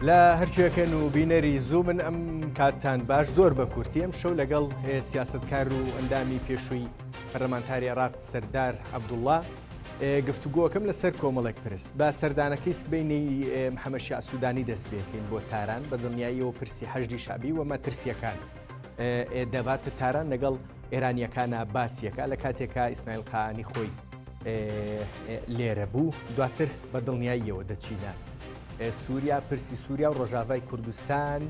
لا هەرچێکن و بینەری زوو من ئەم کاتتان باش زۆر بە کورتی ئەم شەو لەگەڵ سیاسەتکار و ئەندامی پێشووی پەرلەمانتاری عێراق سەردار عەبدوڵڵا گفتوگۆکەم لەسەر کۆمەڵێک پرس با سەردانەکەی سبەینی محەممەد شیع سوودانی دەست پێکەین بۆ تاران بە دڵنیاییەوە پرسی حەشدی شعبی و مەترسیەکان دەباتە تاران لەگەڵ ئێرانیەکانە باسیەکە لە کاتێکا ئیسماعیل قاعانی خۆی لێرە بوو دواتر بە دڵنیاییەوە دەچینە سووریا پرسی سووریا و ڕۆژاوای کوردستان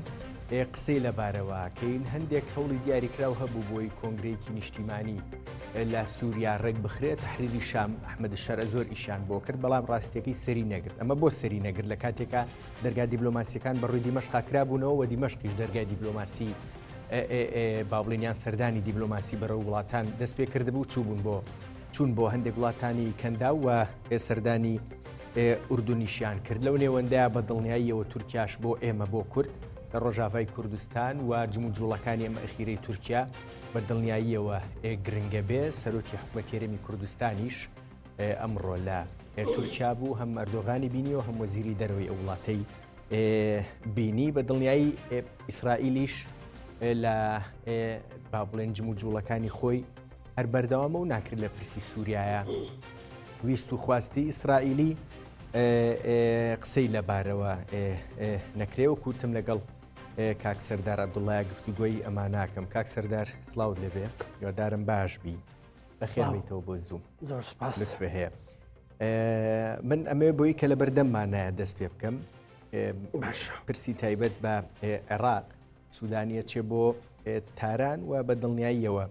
قسەی لەبارەوەکەین هەندێک هەوڵی دیاریکراو هەبوو بۆی کۆنگرەیەکی نیشتیمانی لە سووریا ڕێک بخرێت تحریری شام ئەحمەد شەرە زۆر ئیشان بۆ کرد بەڵام ڕاستیەکەی سەری نەگرت ئەمە بۆ سەری نەگرت لە کاتێکا دەرگای دیبلۆماسیەکان بەڕووی دیمەشق کرابوونەوە و دیمەشقیش دەرگای دیبلۆماسی باڵێنیان سەردانی دیبلۆماسی بەرەو وڵاتان دەست پێ کردبوو چوون بۆ هەندێک وڵاتانی کەندا و سەردانی ئوردونیشیان کرد لەو نێوەندەیە بە دڵنیاییەوە تورکیاش بۆ ئێمە بۆ کورد لە ڕۆژاوای کوردستان و جموجوڵەکانی ئەمە ئەخیرەی تورکیا بە دڵنیاییەوە گرنگە بێ سەرۆکی حکومەتی هەرێمی کوردستانیش ئەمڕۆ لە تورکیا بوو هەم ئەردۆغانی بینیەوە هەم وەزیری دەرەوەی ئەو وڵاتەی بینی بە دڵنیایی ئیسرائیلیش لە با بڵێن جموجوڵەکانی خۆی هەر بەردەوامە و ناکرد لە پرسی سووریایە ویست و خواستی ئیسرائیلی قسەی لەبارەوە نەکرێوە کوتم لەگەڵ کاک سەردار عەبدوڵڵایە گفتوگۆی ئەمان ناکەم کاک سەردار سڵاوت لێبێ هیوادارم باش بی بەخێربیتەوە بۆ زووم زۆر سپاس لەتفێ هەیە من ئەمێ بۆی کە لە بەردەممانایە دەست پێ بکەم پرسی تایبەت بە عێراق سوودانیە چێ بۆ تاران و بە دڵنیاییەوە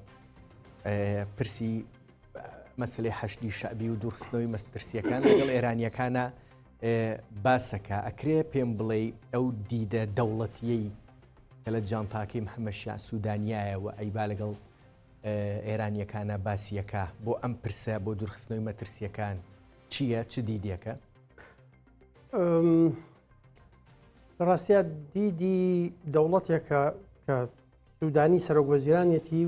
پرسی مەسلەی حەشدی شعبی و دوورخستنەوەی مەترسیەکان لەگەڵ ئێرانیەکانە باسەکە ئەکرێ پێم بڵێ ئەو دیدە دەوڵەتیەی کە لە جانتاکەی محەممەد شیع سوودانیایەوە ئەیبا لەگەڵ ئێرانیەکانە باسیەکە بۆ ئەم پرسە بۆ دوورخستنەوەی مەترسیەکان چییە چ دیدێکە؟ ڕاستیا دیدی دەوڵەتێکە کە سوودانی سەرۆکوەزیرانێتی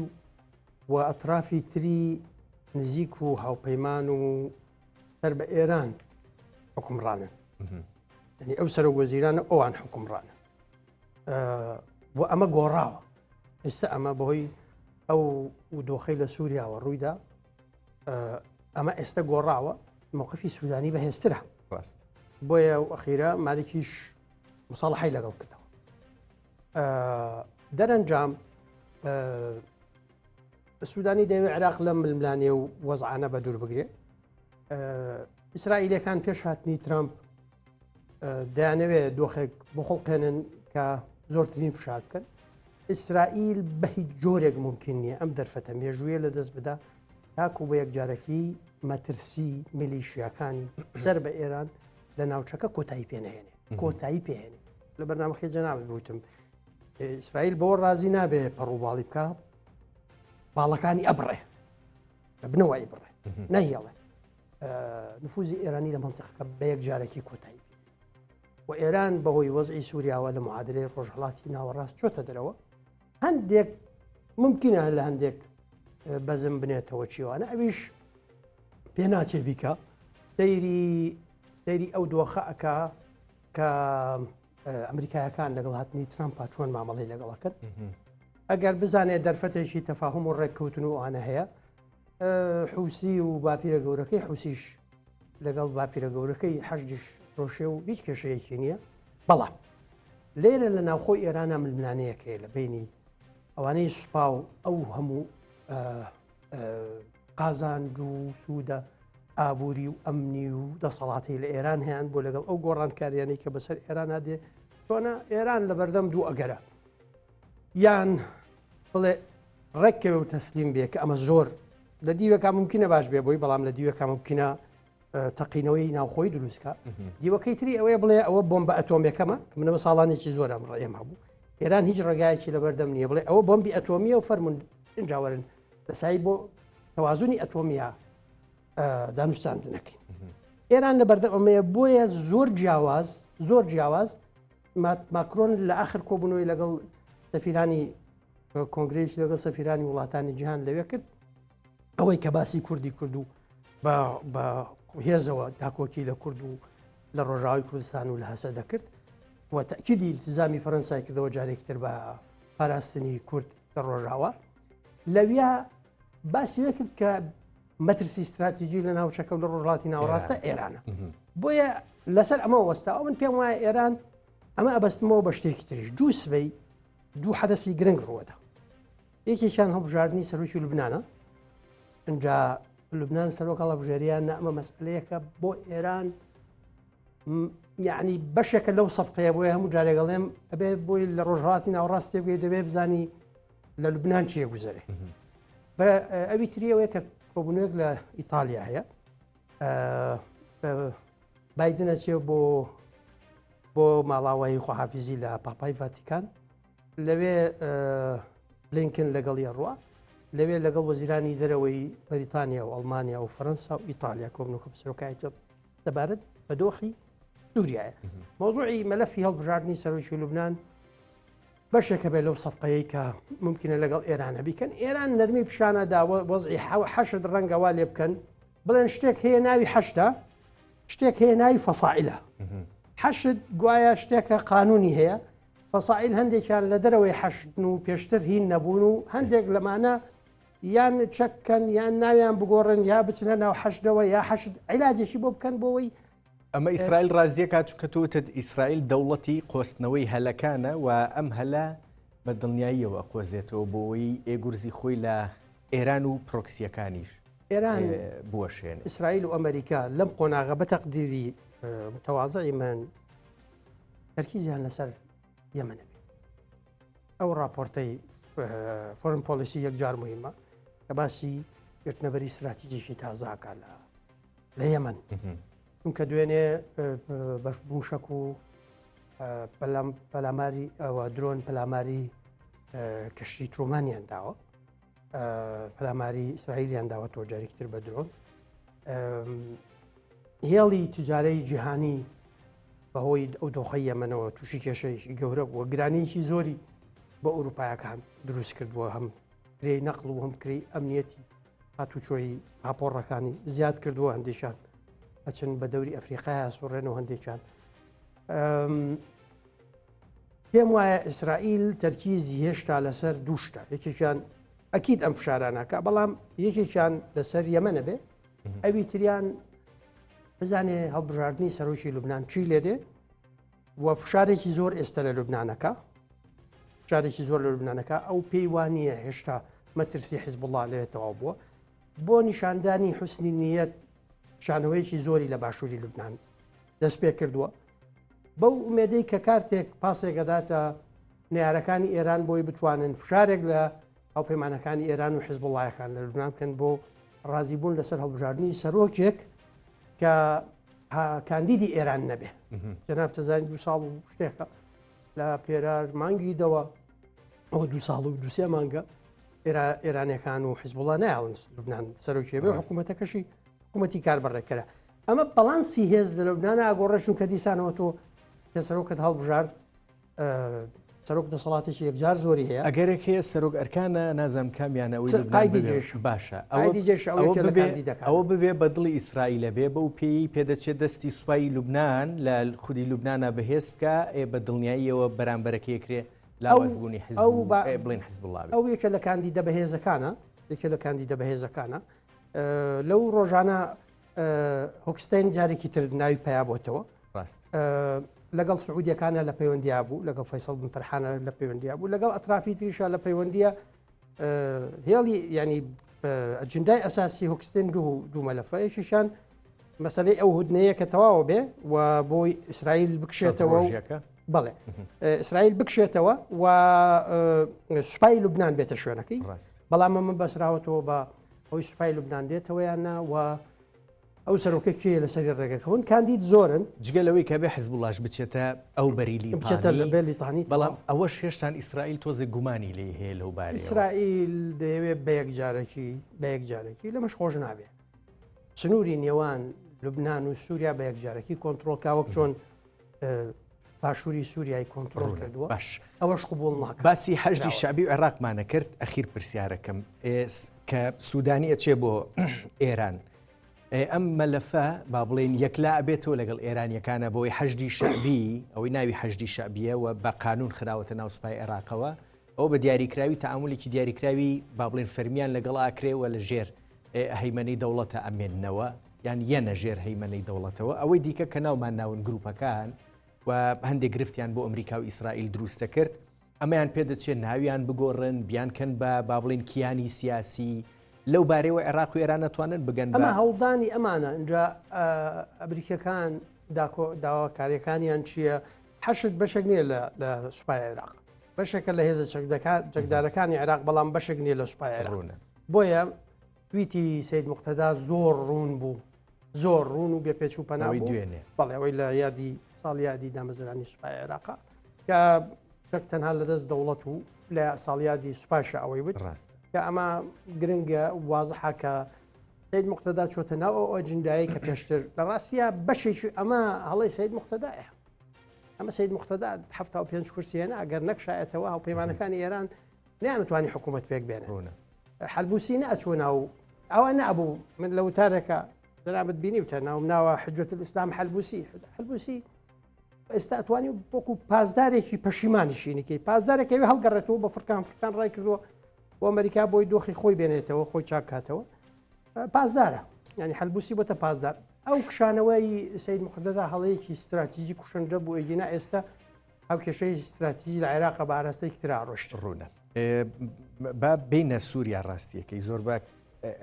و ئەطرافی تری نزیک و هاوپەیمان و سەر بە ئێران حکومڕانن ینی ئەو سەرۆکوەزیرانە ئەوان حکومڕانە بۆ ئەمە گۆڕاوە ئێستا ئەمە بەهۆی ئەو دۆخەی لە سووریاوە ڕوویدا ئەمە ئێستا گۆڕاوە مووقفی سوودانی بەهێزترە بۆیە و ئەخیرە مالێکیش مساڵحەی لەگەڵ کردەوە دەرەنجام سوودانی دەوێت عێراق لەم ململانێ و وەزعانە بە دوور بگرێ ئیسرائیلەکان پێش هاتنی ترامپ دەیانەوێت دۆخێک بۆ خەڵقێنن کە زۆرترین فشار بکەن ئیسرائیل بە هیچ جۆرێک ممکن نییە ئەم دەرفەتە مێژوویە لە دەست بدا تاکو بە یەکجارەکی مەترسی میلیشیاکانی سەر بە ئێران لە ناوچەکە کۆتایی پێنەهێنێ کۆتایی پێهێنێ لە بەرنامەکەی جەنابەت گوتم ئیسرائیل بۆ ڕازی نابێ پەڕووباڵی بکە باڵەکانی ئەبڕێ بنەوەی بڕێ نەهێڵێ نفوزی ئێرانی لە منتیقەکە بە یەکجارێکی کۆتایی و ئێران بەهۆی وەزعی سووریاوە لە معادلەی ڕۆژهەڵاتی ناوەڕاست چۆتە دەرەوە هەندێک ممکنە لە هەندێک بەزم بنێتەوە چیوانە ئەویش پێ ناچێ بیکە سەیری ئەو دۆخە ئەکا کە ئەمریکایەکان لەگەڵ هاتنی ترامپا چۆن مامەڵی لەگەڵەکەن ئەگەر بزانێت دەرفەتێکی تەفاهم و ڕێککەوتن و ئانە هەیە حوسی و باپیرە گەورەکەی حوسیش لەگەڵ باپیرە گەورەکەی حەشدیش ڕۆشێ و هیچ کێشەیەکی نییە بەڵام لێرە لە ناوخۆی ئێرانە ململانەیەکەیە لە بینی ئەوانەی سوپا و ئەو هەموو قازاند و سوودە ئابووری و ئەمنی و دەسەڵاتی لە ئێران هەیەن بۆ لەگەڵ ئەو گۆڕانکاریانەی کە بەسەر ئێران هادێ چۆنە ئێران لە بەردەم دوو ئەگەرە یان بڵێ ڕێککەوێ و تەسلیم بێ کە ئەمە زۆر لە دیوەکە ممکنە باش بێ بۆی بەڵام لە دیوەکە ممکنە تەقینەوەی ناوخۆی دروستکە دیوەکەی تری ئەوەیە بڵێ ئەوە بۆمبە ئەتۆمیەکەمە کە منەوە ساڵانێکی زۆر ئەم ڕێم هەبوو ئێران هیچ ڕێگایەکی لە بەردەم نییە بڵێ ئەوە بۆمبی ئەتۆمیە و فەرمون ئنجاوەرن لەسایی بۆ تەوازونی ئەتۆمیە دانوستاندنەکەین ئێران لە بەردەم ئەمەیە بۆیە زۆر جیاواز ماکرۆن لە ئاخر کۆبوونەوەی لەگەڵ سەفیرانی کۆنگرێکی لەگەڵ سەفیرانی وڵاتانی جیهان لەوێ کرد ئەوەی کە باسی کوردی کرد و بە هێزەوە داکۆکی لە کورد و لە ڕۆژاوی کوردستان و لە هەسە دەکرد وتأكيدی التزامی فەرەنسای کردەوە جارێکتر بە پاراستنی کورد لە ڕۆژاوە لەویا باسی کرد کە مەترسی استراتیژی لە ناوچەکە و لە ڕۆژهەڵاتی ناوەڕاستە ئێرانە بۆیە لەسەر ئەمە وەستاوە من پێم وایە ئێران ئەمە ئەبەستمەوە بە شتێکی تریش دوو سبەی دوو حەدەسی گرنگ ڕوەدا یەکێکیان هەڵبژاردننی سەرۆکی لوبنانە ئەجا لوبنان سەرۆک هەڵبژێریان ئەمە مەسئلەیەکە بۆ ئێران یعنی بەشێکە لەو سەفقەیە بۆیە هەموو جارێگەڵێم ئەبێ بۆی لە ڕۆژهەڵاتی ناوەڕاستی بێ دەبێ بزانی لە لوبنان چیە گوزەرێ بە ئەوی تریەوەیە کە کۆبوونێک لە ئیتالیا هەیە بایدنە چێ بۆ ماڵاوایی خواحافیزی لە پاپای ڤاتیکان لەوێ بلینکن لەگەڵی ڕوە لەوێ لەگەڵ وەزیرانی دەرەوەی بەریتانیا و ئەڵمانیا و فەرەنسا و ئیتالیا کۆبنەوە بەسەرۆکایەتی دەبارەت بە دۆخی سووریایە مۆزوعی مەلەفی هەڵبژاردننی سەرۆکی لوبنان بەشێکە بێت لەو سەفقەیە کە ممکنە لەگەڵ ئێرانە بیکەن ئێران نەرمی پیشانەدا وەزعی حەشت ڕەنگەوا لێ بکەن بڵێن شتێک هەیە ناوی حەشتە شتێک هەیە ناوی فەسائلە حەشت گوایە شتێکە قانونی هەیە فەسائل هەندێکیان لە دەرەوەی حەشتن و پێشتر هین نەبوون و هەندێک لەمانە یان چەککەن یان ناویان بگۆڕن یا بچنە ناو حەشتەوە یا حەشت عیلاجێکی بۆ بکەن بۆەوەی ئەمە ئیسرائیل ڕازیە کەتوتت ئیسرائیل دەوڵەتی قۆستنەوەی هەلەکانە و ئەم هەلە بە دڵنیاییەوە قۆزێتەوە بۆەوەی ئێگورزی خۆی لە ئێران و پرۆکسیەکانیش ئێران بوەشێن ئیسرائیل و ئەمریکا لەم قۆناغە بە تەقدیری متەواضعی من تەرکیزیان لەسەر یەمەنە ئەو راپۆرتەی فۆرن پۆلیسی یەکجار مهمە کە باسی گرتنەبەری استراتیجیشی تازاکە لە یەمەن چونکە دوێنێ موشک و پەلاماری ئەوە درۆن پەلاماری کەشتی ترۆمانیان داوە پەلاماری ئیسرائیلیان داوەتەوە جارێکتر بە درۆن هێڵی تجارەی جیهانی بەهۆی ئەو دۆخەی یەمەنەوە تووشی کێشەیەکی گەورە بووە گرانەیەکی زۆری بە ئەوروپایەکان دروست کردبووە هەم کرێی نەقل و هەم کڕی ئەمنیەتی هاتوچۆی پاپۆڕەکانی زیاد کردووە هەندێکیان ئەچن بە دەوری ئەفریقای سوڕێنەوە هەندێکیان پێم وایە ئیسرائیل تەرکیزی هێشتا لەسەر دووشتە یەکێکیان ئەکید ئەم فشارانەکە بەڵام یەکێکیان لەسەر یەمەنە بێ ئەوی تریان بزانێ هەڵبژاردننی سەرۆکی لوبنان چی لێدێ و فشارێکی زۆر ئێستا لە لوبنانەکە فشارێکی زۆر لە لوبنانەکە ئەو پێی وانە هێشتا مەترسی حیزبوڵڵا لێتەوە بووە بۆ نیشاندانی حوسنی نیەت شانەوەیەکی زۆری لە باشووری لوبنان دەست پێ کردووە بەو ئومێدەی کە کارتێک پاسێکەداتە نارەکانی ئێران بۆی بتوانن فشارێک لە ئەو پەیمانەکانی ئێران و حیزبوڵڵایەکان لە لوبنان بکەن بۆ ڕازیبوون لەسەر هەڵبژاردننی سەرۆکێک کە کاندیدی ئێران نەبێ جەناب تەزانین 2 ساڵ و شتێکە لە پێرار مانگیدەوە ئەو 2 ساڵ و 2 مانگە ئێرانیەکان و حیزبوڵڵا نایڵن لوبنان سەرۆکی بێ حکوومەتەکەشی حکوومەتی کاربڕێکەرە ئەمە بەڵانسی هێز لە لوبنانە ئاگۆڕێشون کە دیسانەوە تۆ پێ سەرۆکت هەڵبژارد سەرۆک دەسەڵاتێکی یەکجار زۆری هەیە ئەگەرێک هەیە سەرۆک ئەرکانە نازانم کامیانەوەی باشە ئەوە ببێ بە دڵی ئیسرائیلە بێ بەو پێی پێدەچێت دەستی سوپایی لوبنان لە خودی لوبنانە بەهێز بکە بە دڵنیاییەوە بەرامبەرەکەیەکرێ لاوەزبوونی بڵێن حیزبوڵڵا ئەو یەکە لە کاندیدە بەهێزەکانە یەکە لە کاندیدە بەهێزەکانە لەو ڕۆژانە هۆکستین جارێکی تر ناوی پیا بۆتەوە لەگەڵ سعودیەکانە لە پەیوەندیا بوو لەگەڵ فەیسەڵ بن فەرحانە لە پەیوەندیا بوو لەگەڵ ئەطرافی تریشە لە پەیوەندیە هێڵی ینی ئەجندای ئەساسی هۆکستین دوو مەلەفەیەکیشان مەسەلەی ئەو هودنەیە کە تەواوە بێ و بۆی ئیسرائیل بکشێتەوە بەڵێ ئیسرائیل بکشێتەوە و سوپای لوبنان بێتە شوێنەکەی بەڵام من بەسراوەتەوە بە ئەوی سوپای لوبنان دێتەوە یاننا و ئەو سەرۆکێکی لەسەری ڕێگەکەون کاندید زۆرن جگەلەوەی کە بێ حیزبوڵڵاش بچێتە ئەو بەریلیتانی بەڵام ئەوەش هێشتان ئیسرائیل تۆزێک گومانی لێ هەیە لەو بارەیەوە ئیسرائیل دەیەوێت بە یەکجارێکی لەمەش خۆش نابێ سنووری نێوان لوبنان و سووریا بە یەکجارێکی کۆنتترۆلکاوەک چۆن باشووری سووریای کۆنتترۆل کردووە باش ئەوەش قبول ناکە باسی حەشتی شعبی و عێراقمانە کرد ئەخیر پرسیارەکەم کە سوودانی ئەچێ بۆ ئێران ئەم مەلەفە با بڵێن یەکلا ئەبێتەوە لەگەڵ ئێرانیەکانە بۆی حەشدی شەعبی ئەوەی ناوی حەشدی شەعبیە و بە قانون خراوەتە ناو سوپای عێراقەوە ئەو بە دیاریکراوی تەعاملێکی دیاریکراوی با بڵێن فەرمیان لەگەڵ ئاکرێوە لە ژێر هەیمەنەی دەوڵەتە ئەمێننەوە یان یەنە ژێر هەیمەنەی دەوڵەتەوە ئەوەی دیکە کە ناومان ناون گروپەکان و هەندێک گرفتیان بۆ ئەمریکا و ئیسرائیل دروستە کرد ئەمەیان پێدەچێت ناویان بگۆڕن بیانکەن بە با بڵێن کیانی سیاسی لەو بارەوە عێراق و ئێران ناتوانن بگەن ئەمە هەوڵدانی ئەمانە اینجا ئەمریکەکان داواکاریەکانیان چییە؟ حەشت بەشێک نییە لە سوپای عێراق بەشێکە لە هێزە جەکدارەکانی عێراق بەڵام بەشێک نییە لە سوپای عێراق بۆیە تویتی سید مقتەدا زۆر ڕوون بوو زۆر ڕوون و بێپێچ و پەناوی دوێنێ بەڵێ ئەوەی لە یادی ساڵی یادی دامەزرانی سوپای عێراقا کە شک تەنها لەدەست دەوڵەت و لە ساڵیادی سوپاشە ئەوەی بوو ڕاست کە ئەمە گرنگە وازحە کە سید مقتەدا چۆتە ناو ئەو ئەجندایی کە پێشتر لە ڕاستیە بەشێکی ئەمە هەڵی سید مقتەدایە ئەمە سید مقتەدا 75 کورسیێنە ئەگەر نەکشایەتەوە هاوپەیمانەکانی ئێران نیانتوانی حکوومەت پێک بێنە حەلبوسی نەچوو ناو ئەوە نەبوو من لە وتارێکە دەرامت بینیوتە ناوە حجەت الئیسلام حەلبوسی ئێستا ئەتوانی بۆکو پازدارێکی پەشیمانیشینیکەی پازدارێکەوی هەڵگەڕێتەوە بە فرکان ڕای کردووە بۆ ئەمریکا بۆی دۆخی خۆی بێنێتەوە خۆی چاکاتەوە پازدارە ینی حەلبوسی بۆتە پازدار ئەو کشانەوەی سید مقتەدا هەڵەیەکی استراتیژی کوشندە بۆ ئێگینا ئێستا ئەو کێشەی استراتیژی لە عێراقە بە ئاراستەی ترا ڕۆشت ڕوونە با بینە سووریا ڕاستیەکەی زۆر بە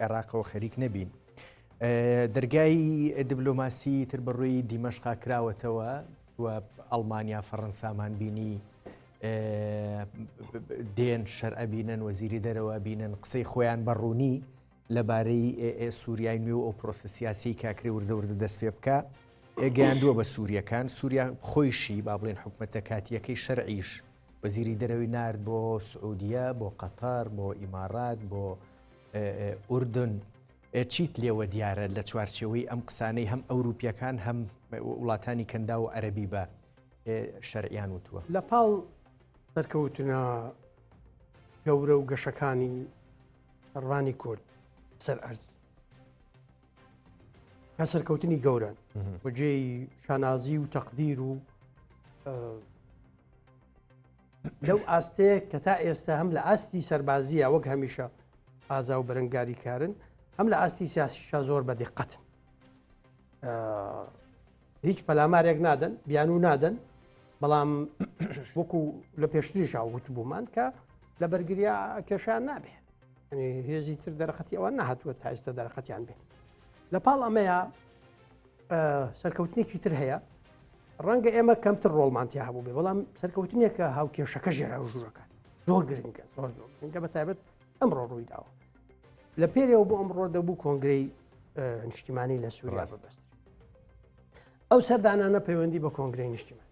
عێراقەوە خەریک نەبین دەرگای دیبلۆماسی تر بەڕووی دیمەشقا کراوەتەوە و ئەڵمانیا فەڕەنسامان بینی دێن شەرع بینن وەزیری دەرەوە بینن قسەی خۆیان بەڕوونی لەبارەی سووریای نوێ و ئەو پرۆسە سیاسی کاکری وردە دەست پێ بکە گەیاندووە بە سووریەکان سووریا خۆیشی با بڵێن حکومەتە کاتیەکەی شەرعیش وەزیری دەرەوەی نارد بۆ سعودیە بۆ قەتار بۆ ئیمارات بۆ ئوردن چیت لێوە دیارە لە چوارچەوەی ئەم قسانەی هەم ئەوروپیەکان هەم وڵاتانی کەندا و عەرەبی بە شەرعیان وتووە لە پاڵ سەرکەوتنە گەورە و گەشەکانی ڕوانی کورد سەر ئەرز کا سەرکەوتنی گەورن بەجێی شانازی و تەقدیر و لەو ئاستەیە کە تا ئێستا هەم لە ئاستی سەربازیە وەک هەمیشە ئازا و بەرەنگاری کارن هەم لە ئاستی سیاسیشا زۆر بە دقت هیچ پەلامارێک نادەن بیان و نادەن بەڵام وەکو لە پێشتریشا وتبوومان کە لە بەرگریا کێشیان نابێ هێزی تر دەرەخەتی ئەوە نەهاتووە تا ئێستا دەرەخەتیان بێ لە پاڵ ئەمەیە سەرکەوتنێکی تر هەیە ڕەنگە ئێمە کەمتر ڕۆڵمانتیا هەبوو بێ بەڵام سەرکەوتنێکە هاوکێشەکە ژێرا و ژوورەکان زۆر گرنگە زۆر گرنگە بەتایبەت ئەمڕۆ ڕوویداوە لە پێرەوە بۆ ئەمڕۆ دەبوو کۆنگرەی نیشتیمانی لە سووریا بەست ئەو سەردانانە پەیوەندی بە کۆنگرەی نیشتیمانی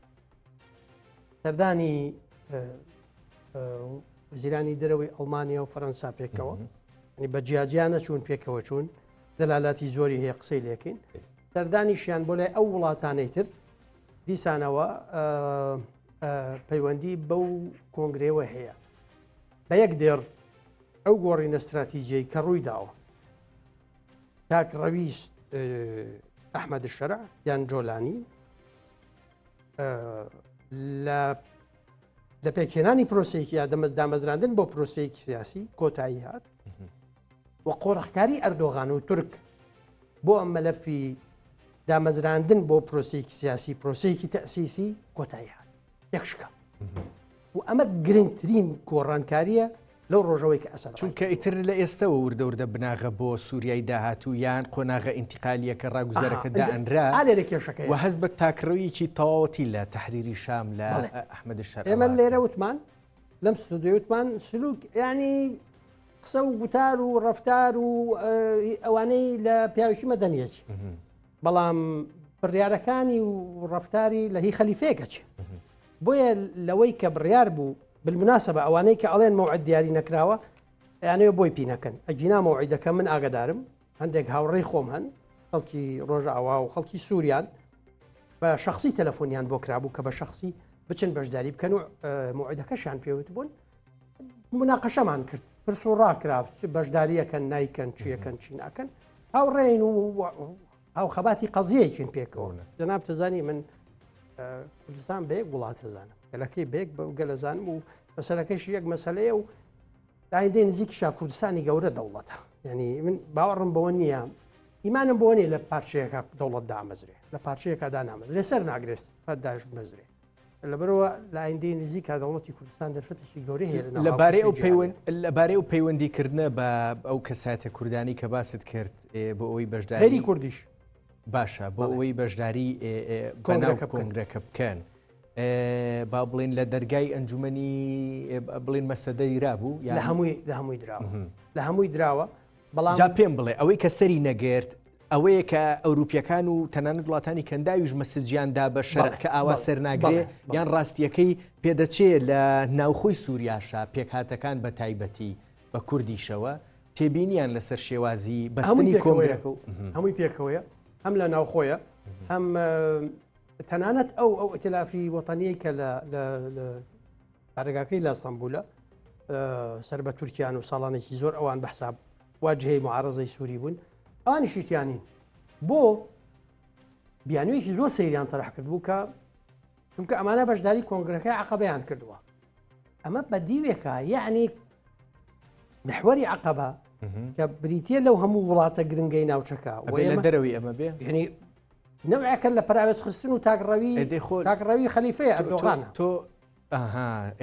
سەردانی وزیرانی دەرەوەی ئەڵمانیا و فەرەنسا پێکەوە ینی بە جیاجیانە چوون پێکەوە چوون دەلالاتی زۆری هەیە قسەی لێکین سەردانیشیان بۆ لای ئەو وڵاتانەی تر دیسانەوە پەیوەندی بەو کۆنگرەوە هەیە بە یەک دێڕ ئەو گۆڕینە استراتیژیەی کە ڕووی داوە کاک ڕەویس ئەحمەد شەرع یان جۆلانی لە پێکهێنانی پرۆسەیەکی یا دامەزراندن بۆ پرۆسەیەکی سیاسی کۆتایی هات و قۆڕەخکاری ئەردۆغان و تورک بۆ ئەم مەلەفی دامەزراندن بۆ پرۆسەیەکی سیاسی پرۆسەیەکی تەسیسی کۆتایی هات یەکشکە و ئەمە گرنگترین گۆڕانکاریە لەو ڕۆژەوەی کە ئەسەر چونکە ئیتر لە ئێستەوە وردەوردە بناغە بۆ سووریای داهاتوو یان قۆناغە ئینتیقالیەکە ڕاگوزارەکە دائەنرا ئالێرە کێشەکەی و هەست بە تاکڕەویکی تەواوەتی لە تەحریری شام لە ئەحمەد شەرع ئێمە لێرە وتمان لەم ستودیۆ وتمان سلوک ینی قسە و گوتار و ڕەفتار و ئەوانەی لە پیاوێکی مەدەنیەتی بەڵام بڕیارەکانی و ڕەفتاری لە هی خەلیفەیەکە چێ بۆیە لەوەی کە بڕیار بوو بالمناسبە ئەوانەی کە ئەڵێن مەوعد دیاری نەکراوە یانەوە بۆی پینەکەن ئەجینا مەوعیدەکە من ئاگدارم هەندێک هاوڕێی خۆم هەن خەڵکی ڕۆژئاوا و خەڵکی سووریان بە شخصی تەلەفۆنیان بۆ کرابوو کە بە شخصی بچن بەشداری بکەن و مەوعیدەکەشیان پێوت بوون مناقەشەمان کرد پرس و ڕاکرا بەشداریەکەن نایکەن چیەکەن چی ناکەن هاوڕێین و هاو خەباتی قەزیەیەکن پێکەوە جەناب تزانی من کوردستان بەیەک وڵات دەزانم گەلەکەی بێک بە گەلەزانم و مەسەلەکەیش یەک مەسەلەیە و داهێندەی نزیکیشا کوردستانی گەورە دەوڵەتە یعنی من باوەڕم بەوە نییە ئیمانم بۆ نیە لە پارچەیەەکە دەوڵەت دامەزرێ لە پارچەیەکە دانامەزرێ سەر ناگرێت داش بمەزرێ لەبەرەوە لە ئایندەی نزیکا دەوڵەتی کوردستان دەرفەتێکی گەورەی هەیە لەبارەی ئەو پەیوەندیکردنە بە ئەو کەساتە کوردانی کە باست کرد بۆ ئەوەی بەشداری غێری کوردیش باشە بۆ ئەوەی بەشداری کۆنگرەکە بکەن با بڵێن لە دەرگای ئەنجومەنی بڵێن مەسەدەی رابوو لە هەمووی دراوە بەڵام جا پێم بڵێ ئەوەی کە سەری نەگەرت ئەوەیە کە ئەوروپیەکان و تەنانەت وڵاتانی کەنداویش مەسجیاندا بە شەرکە ئاوا سەرناگرێ یان ڕاستیەکەی پێدەچێت لە ناوخۆی سووریاشا پێکهاتەکان بە تایبەتی بە کوردیشەوە تێبینیان لەسەر شێوازی بەستنی کۆنگرەکە و هەمووی پێکەوەیە هەم لە ناوخۆیە هەم تەنانەت ئەو ئەتلافی وەتەنیە کە لە پارێگاکەی لە ئەستەمبولە سەر بە تورکیان و ساڵانێکی زۆر ئەوان بەحساب واجهەی معارەزەی سووری بوون ئەوانی شیتیانین بۆ بیانوێکی زۆر سەیریان تەرح کرد بوو کە چونکە ئەمانە بەشداری کۆنگرەکەی عەقەبەیان کردووە ئەمە بە دیوێکە یعنی محوەری عەقەبە کە بریتە لەو هەموو وڵاتە گرنگەی ناوچەکە لە دەرەوەی ئەمە بێ یعنی نەوعەکە لە پراوێز خستن و تاگڕەوی خەلیفەیە ئەردۆغانە تۆ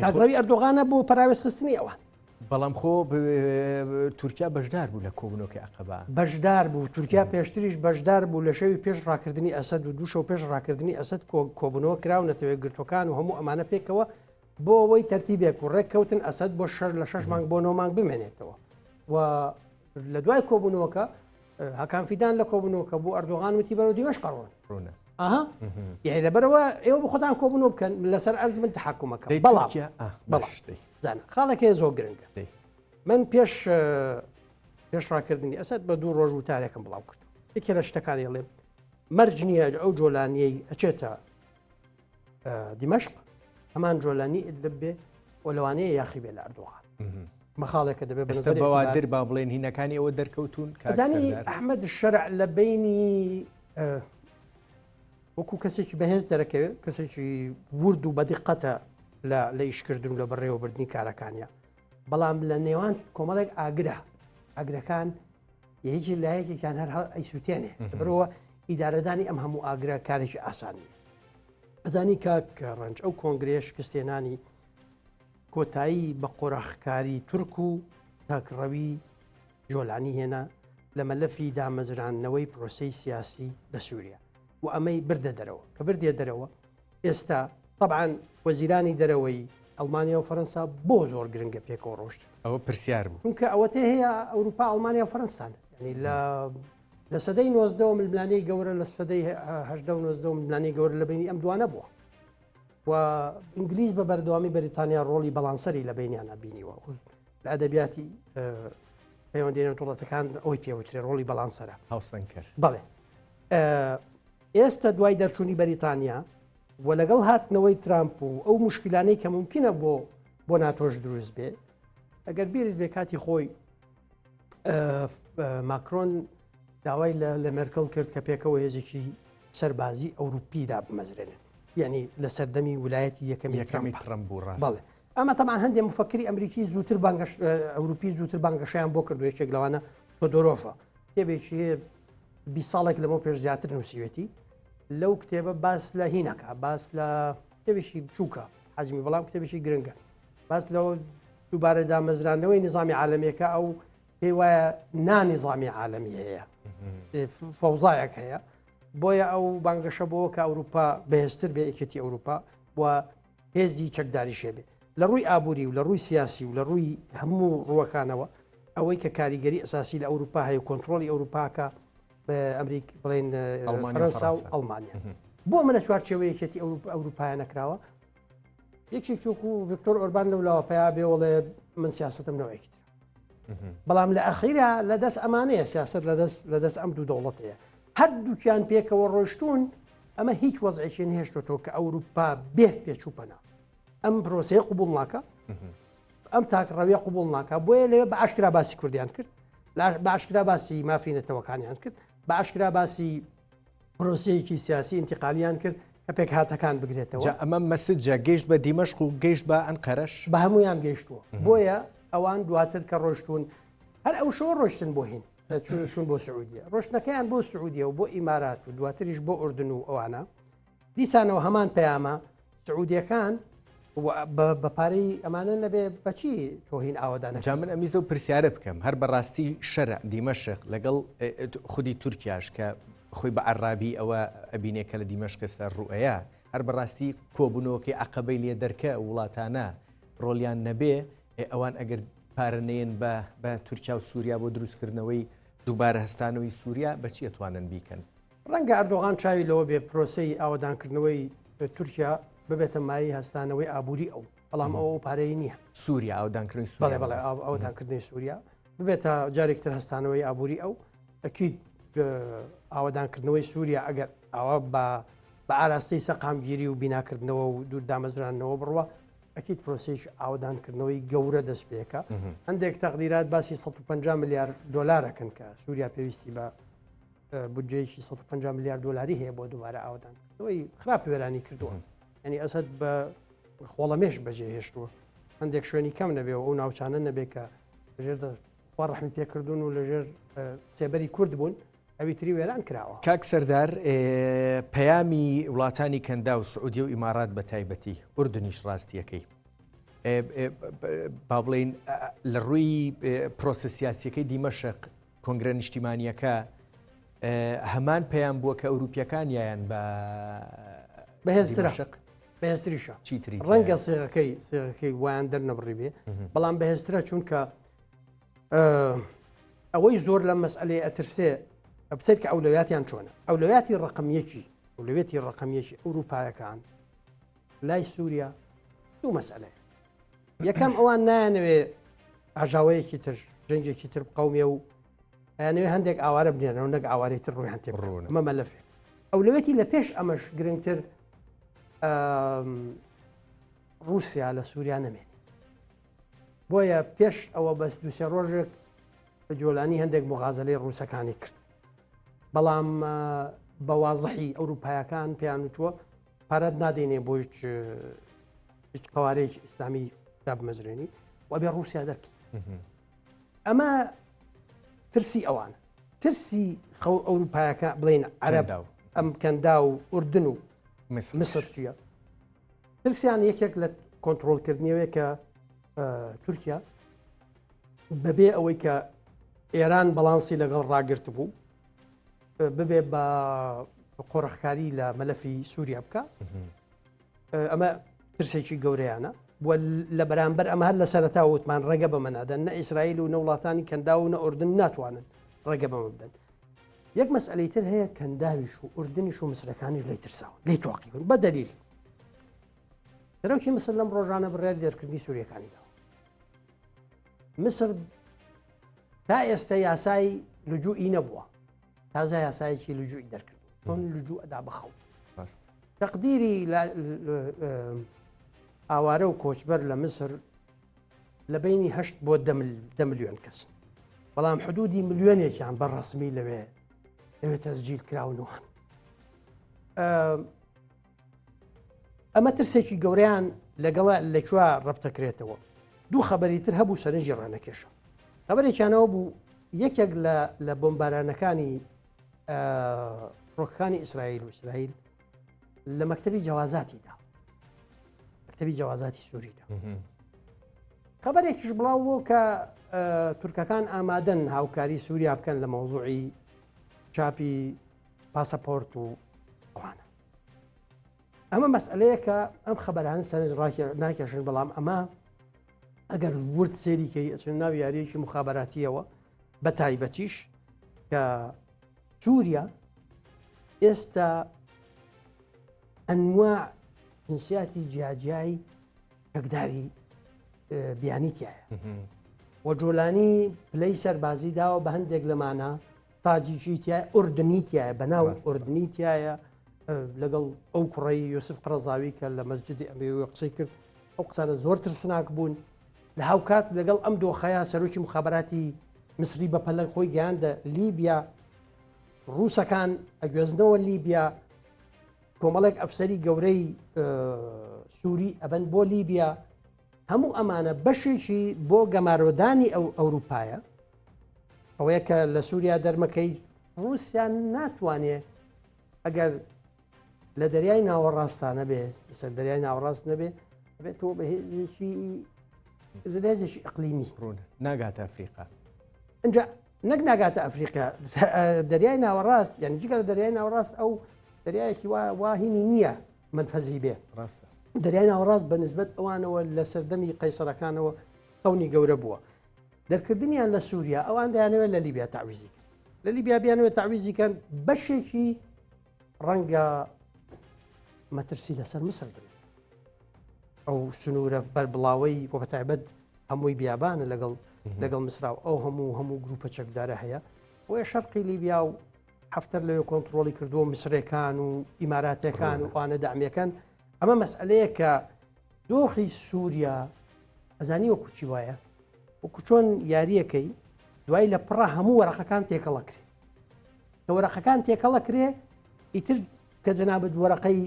تاگڕەوی ئەردۆغانە بۆ پراوێز خستنی ئەوان بەڵام خۆ تورکیا بەشدار بوو لە کۆبوونەوەی عەقەبە بەشدار بوو تورکیا پێشتریش بەشدار بوو لە شەوی پێش ڕاکردنی ئەسەد و دوو شەو پێش ڕاکردنی ئەسەد کۆبوونەوە کراونەتەوەی گرتوەکان و هەموو ئەمانە پێکەوە بۆ ئەوەی تەرتیبێک و ڕێککەوتن ئەسەد بۆ لە 6 مانگ بۆ 9 مانگ بمێنێتەوە و لە دوای کۆبوونەوەکە هەکان فیدان لە کۆبوونەوەکە بوو ئەردۆغان وتی بەرەو دیمەشق ڕۆن ئاها یعنی لەبەرەوە ئێوە بە خۆتان کۆبوونەوە بکەن لەسەر ئەرز من تەحکومەکە بەڵام خاڵێکی زۆر گرنگە من پێش ڕاکردنی ئەسەد بە 2 ڕۆژ و تارێکم بڵاو کرد یەکێ لە شتەکانی ڵێم مەرج نییە ئەو جۆلانیەی ئەچێتە دیمەشق هەمان جۆلانی ئیدلب بێ و لەوانەیە یاخی بێ لە ئەردۆغان مەخاڵێکە دەبێت بەستە بەوادر با بڵێن هینەکانی ئەوە دەرکەوتون کازانی ئەحمەد شەرع لە بینی وەکو کەسێکی بەهێز دەرەکەوێت کەسێکی ورد و بەدیقەتە لە ئیشکردن و لە بەڕێوەبردنی کارەکانیە بەڵام لە نێوان کۆمەڵێک ئاگرەکان یەکی لایەکێکیان هەر ئەیسووتێنێ بەرەوە ئیدارەدانی ئەم هەموو ئاگرە کارێکی ئاسانی ئەزانی کاک ڕەنج ئەو کۆنگرێش کستێنانی کۆتایی بە قۆڕاخکاری تورک و تاکڕەوی جۆلانی هێنا لە مەلەفی دامەزرانەوەی پرۆسەی سیاسی لە سووریا و ئەمەی بردە دەرەوە کە بردێ دەرەوە ئێستا طبعاً وەزیرانی دەرەوەی ئەڵمانیا و فەرەنسا بۆ زۆر گرنگە پێکەوە ڕۆشت ئەوە پرسیار بوو چونکە ئەوەتێ هەیە ئەوروپا ئەڵمانیا و فەرەنسان ینی لە سەدەی 90 ململانەی گەورە لە سەدەی 1990 ململانەی گەورە لە بینی ئەم دوانە بووە و ئینگلیز بە بەردەوامی بەریتانیا ڕۆڵی بەڵانسەری لە بینیانە بینیوە لە ئەدەبیاتی پەیوەندیدێنە وڵاتەکان ئەوەی پێوترێ ڕۆڵی بەڵانسەرە هاوسەنگ کرد بەڵێ ئێستا دوای دەرچوونی بەریتانیا و لەگەڵ هاتنەوەی ترامپ و ئەو مشکلانەی کە ممکنە بۆ ناتۆش دروست بێ ئەگەر بیرت بێ کاتی خۆی ماکرۆن داوای لە مێرکڵ کرد کە پێکەوە هێزێکی سەربازی ئەوروپیدا بمەزرێنن یعنی لە سەردەمی ویلایەتی یەکەمی ترامپ بوو ڕاست بەڵێ ئەمە تەمان هەندێک مفەکری ئەمریکی زووتر ئەوروپی زووتر بانگەشیان بۆ کردو یەکێک لەوانە تۆدۆرۆفە کتێبێکی 20 ساڵێک لەمە پێش زیاتر نووسیوێتی لەو کتێبە باس لە هینەکە باس لە کتێبێکی بچووکە حەزمی بەڵام کتێبێکی گرنگە باس لەوە دووبارە دامەزرانەوەی نظامی عالەمیەکە ئەو پێی وایە نانیظامی عالەمی هەیە فەوزایەک هەیە بۆیە ئەو بانگەشە بۆ کە ئەوروپا بەهێزتر بێ یەکێتی ئەوروپا و هێزی چەکداری شێبێ لە ڕووی ئابووری و لە ڕووی سیاسی و لە ڕووی هەموو ڕووەکانەوە ئەوەی کە کاریگەری ئەساسی لە ئەوروپا هەیە کۆنتترۆلی ئەوروپاکە بە ئەمریک بڵێن فەرەنسا و ئەڵمانیا بۆ منە چوارچێوەیەکێتی ئەوروپایە نەکراوە یەکێکی وەکو ڤیکتۆر ئۆربان لەولاوە پیا بێوەڵێ من سیاستم نەوەیەکی بەڵام لە ئەخیرا لە دەست ئەمانەیە سیاست لە دەست ئەم دوو دەوڵەتەیە هەردووکیان پێکەوە ڕۆشتون ئەمە هیچ وەزعێکی نهێشتۆ کە ئەوروپا بێت پێچووپەنا ئەم پرۆسەیە قوبوڵ ناکە ئەم تاکڕەویە قوبوڵ ناکە بۆیە لێ بە ئاشکرا باسی کوردیان کرد باشکرا باسی مافی نەتەوەکانیان کرد باشکرا باسی پرۆسەیەکی سیاسی انتقالیان کرد کە پێک هاتەکان بگرێتەوە ئەمە مەسجە گەیشت بە دیمەشق و گەیشت بە ئەنقەرەش بە هەمویان گەیشتووە بۆیە ئەوان دواتر کە ڕۆشتون هەر ئەو شۆ ڕۆشتن بۆ هین چون بۆ سعودیە ڕۆشتنەکەیان بۆ سعودیە و بۆ ئیمارات و دواتریش بۆ ئوردن و ئەوانە دیسانەوە هەمان پەیامە سعودیەکان بە پارەی ئەمانە نەبێ بەچی تۆهین ئاوادانە جا من ئەمیزە و پرسیارە بکەم هەر بەڕاستی شەرە دیمەشق لەگەڵ خودی تورکیاش کە خۆی بە عەرابی ئەوە ئەبینێکە لە دیمەشقستا ڕوئەیە هەر بەڕاستی کۆبوونەوەکەی عەقەبەی لێ دەرکە وڵاتانە ڕۆلیان نەبێ ئەوان ئەگەر پارەنەیەن بە تورکیا و سووریا بۆ دروستکردنەوەی دووبارە هەستانەوەی سووریا بەچی ئەتوانن بیکەن ڕەنگە ئەردۆغان چاوی لەوە بێ پرۆسەی ئاوادانکردنەوەی تورکیا ببێتە مای هەستانەوەی ئابووری ئەو بەڵام ئەوە پارەی نییە سووریا ئاودانکردنی بەڵێ ئاوادانکردنی سووریا ببێتە جارێکتر هەستانەوەی ئابووری ئەو ئەکیید ئاوادانکردنەوەی سووریا ئەگەر ئەوە بە ئاراستەی سەقامگیری و بیناکردنەوە و دوور دامەزرانەوە بڕوە ئەکیید پرۆسەیش ئاودانکردنەوەی گەورە دەست پێەکە هەندێک تەقدیرات باسی 150 میلیارد دۆلارەکەن کە سووریا پێویستی بە بودجەیەکی 150 میلیارد دلاری هەیە بۆ دووبارە ئاودانکردنەوەی خراپ وێرانی کردووە ینی ئەسد بە خۆڵەمێش بەجێ هێشتووە هەندێک شوێنی کەم نەبێ و ئەو ناوچانە نەبێت کە لەژێر ڕەحمی پێکردوون و لەژێر سێبەری کورد بوون ئەوی تری وێران کراوە کاک سەردار پەیامی وڵاتانی کەندا و سعودی و ئیمارات بە تایبەتی ئوردنیش ڕاستیەکەی با بڵێن لە ڕووی پرۆسە سیاسیەکەی دیمەشق کۆنگرە نیشتیمانیەکە هەمان پەیام بووە کە ئەوروپیەکان یان بەهێزتریشە چیتری ڕەنگە سێغەکەی وایان دەرنەبڕی بێ بەڵام بەهێزترە چونکە ئەوەی زۆر لە مەسئلەی ئەترسێ بسێت کە ئەولویاتیان چۆنە ئەولویاتی ڕقمیەکی ئەوروپایەکان لای سووریا دوو مەسئلەیە یەکەم ئەوان نایانەوێ ئاژاوەیەکی تر جەنگێکی تر قەومیە و ئەیانەوێ هەندێک ئاوارە بنێنەوە نەک ئاوارەی تر ڕوویان تێبڕۆن ئەمە مەلەفێ ئەولوێتی لە پێش ئەمەش گرنگتر رووسیا لە سووریا نەمێنێ بۆیە پێش ئەوە بەس دووسێ ڕۆژێک بە جۆلانی هەندێک مغازلەی ڕووسەکانی کرد بەڵام بە وازەحی ئەوروپایەکان پێیان وتووە پارەت نادێنێ بۆ هیچ قوارەیەکی ئیسلامی دابمەزرێنی و بێ رووسیا دەرکی ئەمە ترسی ئەوانە ترسی ئەوروپایەکە بڵێن عەرەب ئەم کەندا و ئوردن و مسر چیە ترسیان یەکێک لە کۆنتڕۆڵکردنیەوەی کە تورکیا بەبێ ئەوەی کە ئێران بەڵانسی لەگەڵ ڕاگررت بوو ببێ بە قۆڕەخکاری لە مەلەفی سووریا بکە ئەمە ترسێکی گەورەیانە لە بەرامبەر ئەمە هەر لە سەرەتا وتمان ڕێگە بەمەنادەن نە ئیسرائیل و نە وڵاتانی کەندا و نە ئوردن ناتوانن ڕێگە بەمە بدەن یەک مەسئلەی تر هەیە کەنداویش و ئوردنیش و مسرەکانیش لی ترساون لی تواقیون بە دەلیل دەرەوکی مسر لەم ڕۆژانە بڕێر دەرکردنی سووریەکانیدا مسر تا ئێستا یاسای لجوئی نەبووە تازە یاسایەکی لجوئی دەرکرد چۆن لجوء ئەدا بەخەو تەقدیری ئاوارە و کۆچبەر لە مسر لە بینی 8 بۆ 10 ملیۆن کەس بەڵام حدودی ملیۆنێکیان بەڕەسمی لەوێ تەسجیل کراونەوەن ئەمە ترسێکی گەورەیان لەگەڵ لەکوێ ڕەبتەکرێتەوە دوو خەبەری تر هەبوو سەرنجی ڕانەکێشە خەبەرێکیانەوە بوو یەکێک لە بۆمبارانەکانی ڕۆکەکانی ئیسرائیل و ئیسرائیل لە مەکتەبی جەوازاتیدا مەکتەبی جەوازاتی سووریدا خەبەرێکیش بڵاو بوو کە تورکەکان ئامادەن هاوکاری سووریا بکەن لە مەوزوعی چاپی پاسەپۆرت و ئەوانە ئەمە مەسئلەیە کە ئەم خەبەرانە سەرنج ناکێشن بەڵام ئەمە ئەگەر ورد سێریکەی ئەچن ناو یاریەکی مخابراتیەوە بە تایبەتیش کە سووریا ئێستا ئەنواع جنسیاتی جیاجیایی تەکداری بیانیتیایە و جۆلانی پلەی سەربازی داوە بە هەندێک لەمانە تاجیکیتیایە ئوردنیتیایە بەناو ئوردنیتیایە لەگەڵ ئەو کوڕی یوسف قرەزاوی کە لە مەسجدی ئەمێوی قسەی کرد ئەو قسانە زۆر ترسناک بوون لە هاوکات لەگەڵ ئەم دۆخەیە سەرۆکی مخابراتی مسری بە پەلەک خۆی گەیاندە لیبیا ڕووسەکان ئەگوێزنەوە لیبیا کۆمەڵێک ئەفسەری گەورەی سووری ئەبەن بۆ لیبیا هەموو ئەمانە بەشێکی بۆ گەمارۆدانی ئەو ئەوروپایە ئەوەیە کە لە سووریا دەرمەکەی رووسیا ناتوانێت ئەگەر لە دەریای ناوەڕاستانە بێ لەسەر دەریای ناوەڕاست نەبێ بێتەوە بە هێزێکی ئەقلیمی ناگاتە ئەفریقا اینجا نەک ناگاتە ئەفریقا دەریای ناوەڕاست یعنی جگە لە دەریای ناوەڕاست ئەو دەریایەکی واهینی نییە منفەزی بێ ڕاستە دەریای ناوەڕاست بە نسبەت ئەوانەوە لە سەردەمی قەیسەرەکانەوە خەونی گەورە بووە دەرکردنیان لە سووریا ئەوان دەیانەوە لە لیبیا تاویزی لە لیبیا بیانەوە تاویزیکەن بەشێکی ڕەنگە مەترسی لەسەر مسر بێت ئەو سنوورە بەربڵاوەی بۆ بەتایبەت هەمووی بیابانە لەگەڵ مسراو ئەو هەموو گروپە چەکدارە هەیە بۆیە شەرقی لیبیا و هەفتەر لەوێ کۆنتترۆلی کردووە میسرەکان و ئیماراتەکان و ئەوانە دامەکان ئەمە مەسئلەیە کە دۆخی سووریا ئەزانی وەکو چی وایە وەکو چۆن یاریەکەی دوای لە پڕە هەموو وەرەقەکان تێکەڵەکرێ کە وەرەقەکان تێکەڵەکرێ ئیتر کە جەنابەت وەرەقەی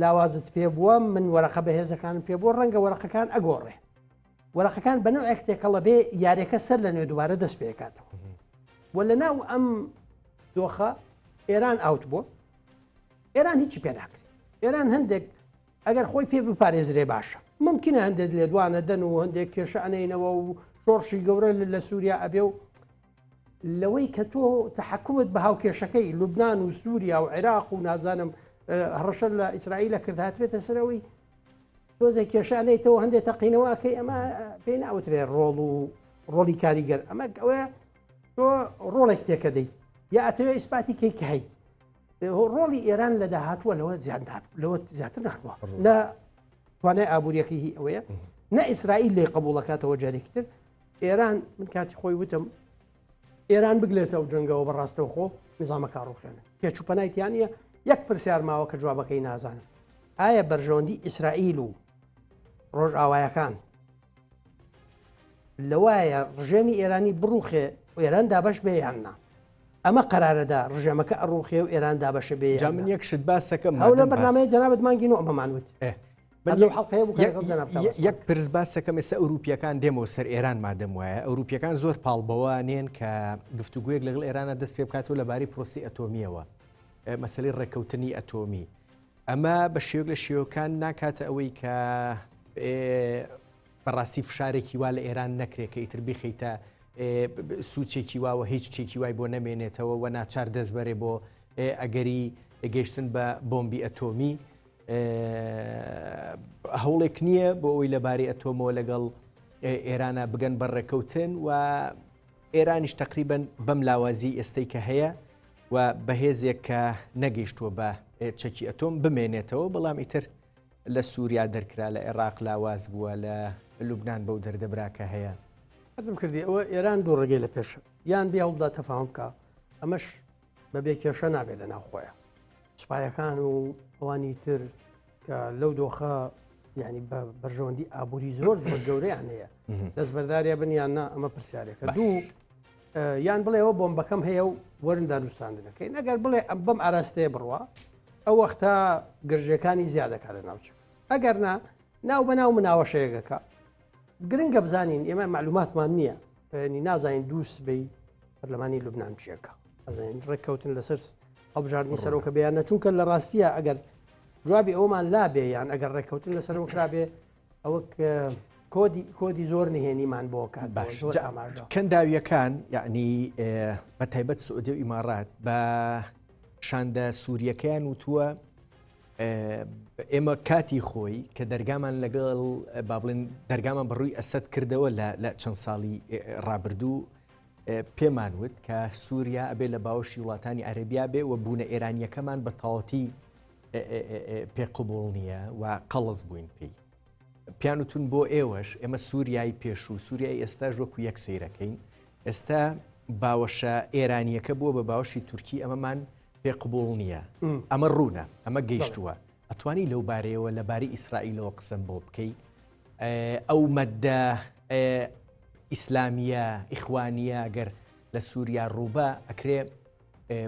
لاوازت پێ بووە من وەرەقە بەهێزەکانم پێ بووە ڕەنگە وەرەقەکان ئەگۆڕێ وەرەقەکان بەنەوەیەک تێکەڵە بێ یاریەکە سەر لە نوێ دووبارە دەست پێکاتەوە وە لە ناو ئەم دۆخە ئێران ئاوت بووە ئێران هیچی پێ ناکرێت ئێران هەندێک ئەگەر خۆی پێ بپارێزرێ باشە ممکنە هەندێک لێ دوانە دەن و هەندێک کێشە ئەنینەوە و شۆڕشی گەورە لە سووریا ئەبێ و لەوەی کە تۆ تەحکومت بە هاوکێشەکەی لوبناان و سووریا و عێراق و نازانم هەڕەشە لە ئیسرائیلە کرد هاتوێتە سەرەوەی تۆزێک کێشانەیتەوە هەندێک تەقینەوەکەی ئەمە پێی ناوترێ ڕۆڵ و ڕۆڵی کاریگەر ئەمە ئەوەیە تۆ ڕۆڵێک تێکەدەی یا ئەتەوێ ئیسپاتی کەی کە هەیت ڕۆڵی ئێران لە داهاتووە لەوە زیاتر ناکووە لە توانای ئابوووریەکەی هی ئەوەیە نە ئیسرائیل لێ قبولەکاتەوە جارێکتر ئێران من کاتی خۆی وتم ئێران بگلێتە ئەو جنگەوە بەڕاستەوە خۆ نظامەکە ڕوخێنە پێچوپەنایتیانە یەک پرسیار ماوە کە جوابەکەی نازانم ئایا بەرژەوەندی ئیسرائیل و ڕۆژئاوایەکان لەوایە ڕژێمی ئێرانی بڕوخێ و ئێران دابەش بێ یاننا ئەمە قەرارەدا ڕژێمەکە ئەڕوخێ و ئێران دابەشە بێ جا من یەک شت باسەکەم ئەو لە بەرنامەیە جەنابەت مانگین و ئەمەمانوت یەک پرس باسەکەم ئێستا ئەوروپیەکان دێمەوە سەر ئێران مادەم وایە ئەوروپیەکان زۆر پاڵبەوە نێن کە گفتوگویەک لەگەڵ ئێرانە دەست پێ بکاتەوە لەبارەی پرۆسی ئەتۆمیەوە مەسەلەی ڕێکەوتنی ئەتۆمی ئەمە بە شێوک لە شێوەکان ناکاتە ئەوەی کە بەڕاستی فشارێکی وا لە ئێران نەکرێت کە ئیتر بخەیتە سوچێکی واوە هیچ چێکی وای بۆ نەمێنێتەوە و ناچار دەستبەرێ بۆ ئەگەری گەیشتن بە بۆمبی ئەتۆمی هەوڵێک نییە بۆ ئەوی لەبارەی ئەتۆمەوە لەگەڵ ئێرانە بگەن بەڕێکەوتن و ئێرانیش تقریبەن بەم لاوازی ئێستەی کە هەیە و بەهێزێک کە نەگەیشتووە بە چەکی ئەتۆم بمێنێتەوە بەڵام ئیتر لە سووریا دەرکرا لە عێراق لاواز بووە لە لوبناان بەو دەردەبراکە هەیە حەزم کردی ئەوە ئێران دوو ڕێگەی لە پێش یان بیا وڵدا تەفاهم بکە ئەمەش بەبێ کێشە نابێت لە ناوخۆیە سوپایەکان و ئەوانی تر کە لەو دۆخە یعنی بە بەرژەوەندی ئابووری زۆر زۆر گەورەیان هەیە دەست بەرداریە بنیان نا ئەمە پرسیارێکە دوو یان بڵێەوە بۆمبەکەم هەیە و وەرن داروستاندنەکەی نەگەر بڵێ بەم ئاراستەیە بڕوە ئەو وەختە گرژەکانی زیادەکە لە ناوچە ئەگەر ناو بە ناو مناوەشەیەکەکە گرنگە بزانین ئێمە معلوماتمان نییە ینی نازانین دووسبەی پەرلەمانی لوبناان چیەکە ئەزانین ڕێککەوتن لەسەر هەڵبژاردننی سەرۆکە بەیان نەچونکە لە ڕاستیە ئەگەر جوابی ئەومان لابێ یان ئەگەر ڕێککەوتن لەسەر وکرابێ ئەوە کۆدی زۆر نهێنیمان بۆ کات باش کەنداویەکان یعنی بە تایبەت سعودی و ئیمارات بە شاندە سووریەکەیان وتووە ئێمە کاتی خۆی کە دەرگامان لەگەڵ با بڵێن دەرگامان بەڕووی ئەسەد کردەوە لە چەند ساڵی ڕابردوو پێمان وت کە سووریا ئەبێ لە باوەشی وڵاتانی عەرەبیا بێ و بوونە ئێرانیەکەمان بە تەواوەتی پێقبوڵ نییە و قەڵز بووین پێی پیانوتون بۆ ئێوەش ئێمە سووریای پێش و سووریای ئێستاژ وەکو یەک سەیرەکەین ئێستا باوەشە ئێرانیەکە بووە بە باوەشی تورکی ئەمەمان پێقبوڵ نییە ئەمە ڕوونە ئەمە گەیشتووە ئەتوانی لەو بارەیەوە لەبارەی ئیسرائیلەوە قسم بۆ بکەی ئەو مەدە ئیسلامیە ئیخوانیە گەر لە سووریا ڕووبە ئەکرێ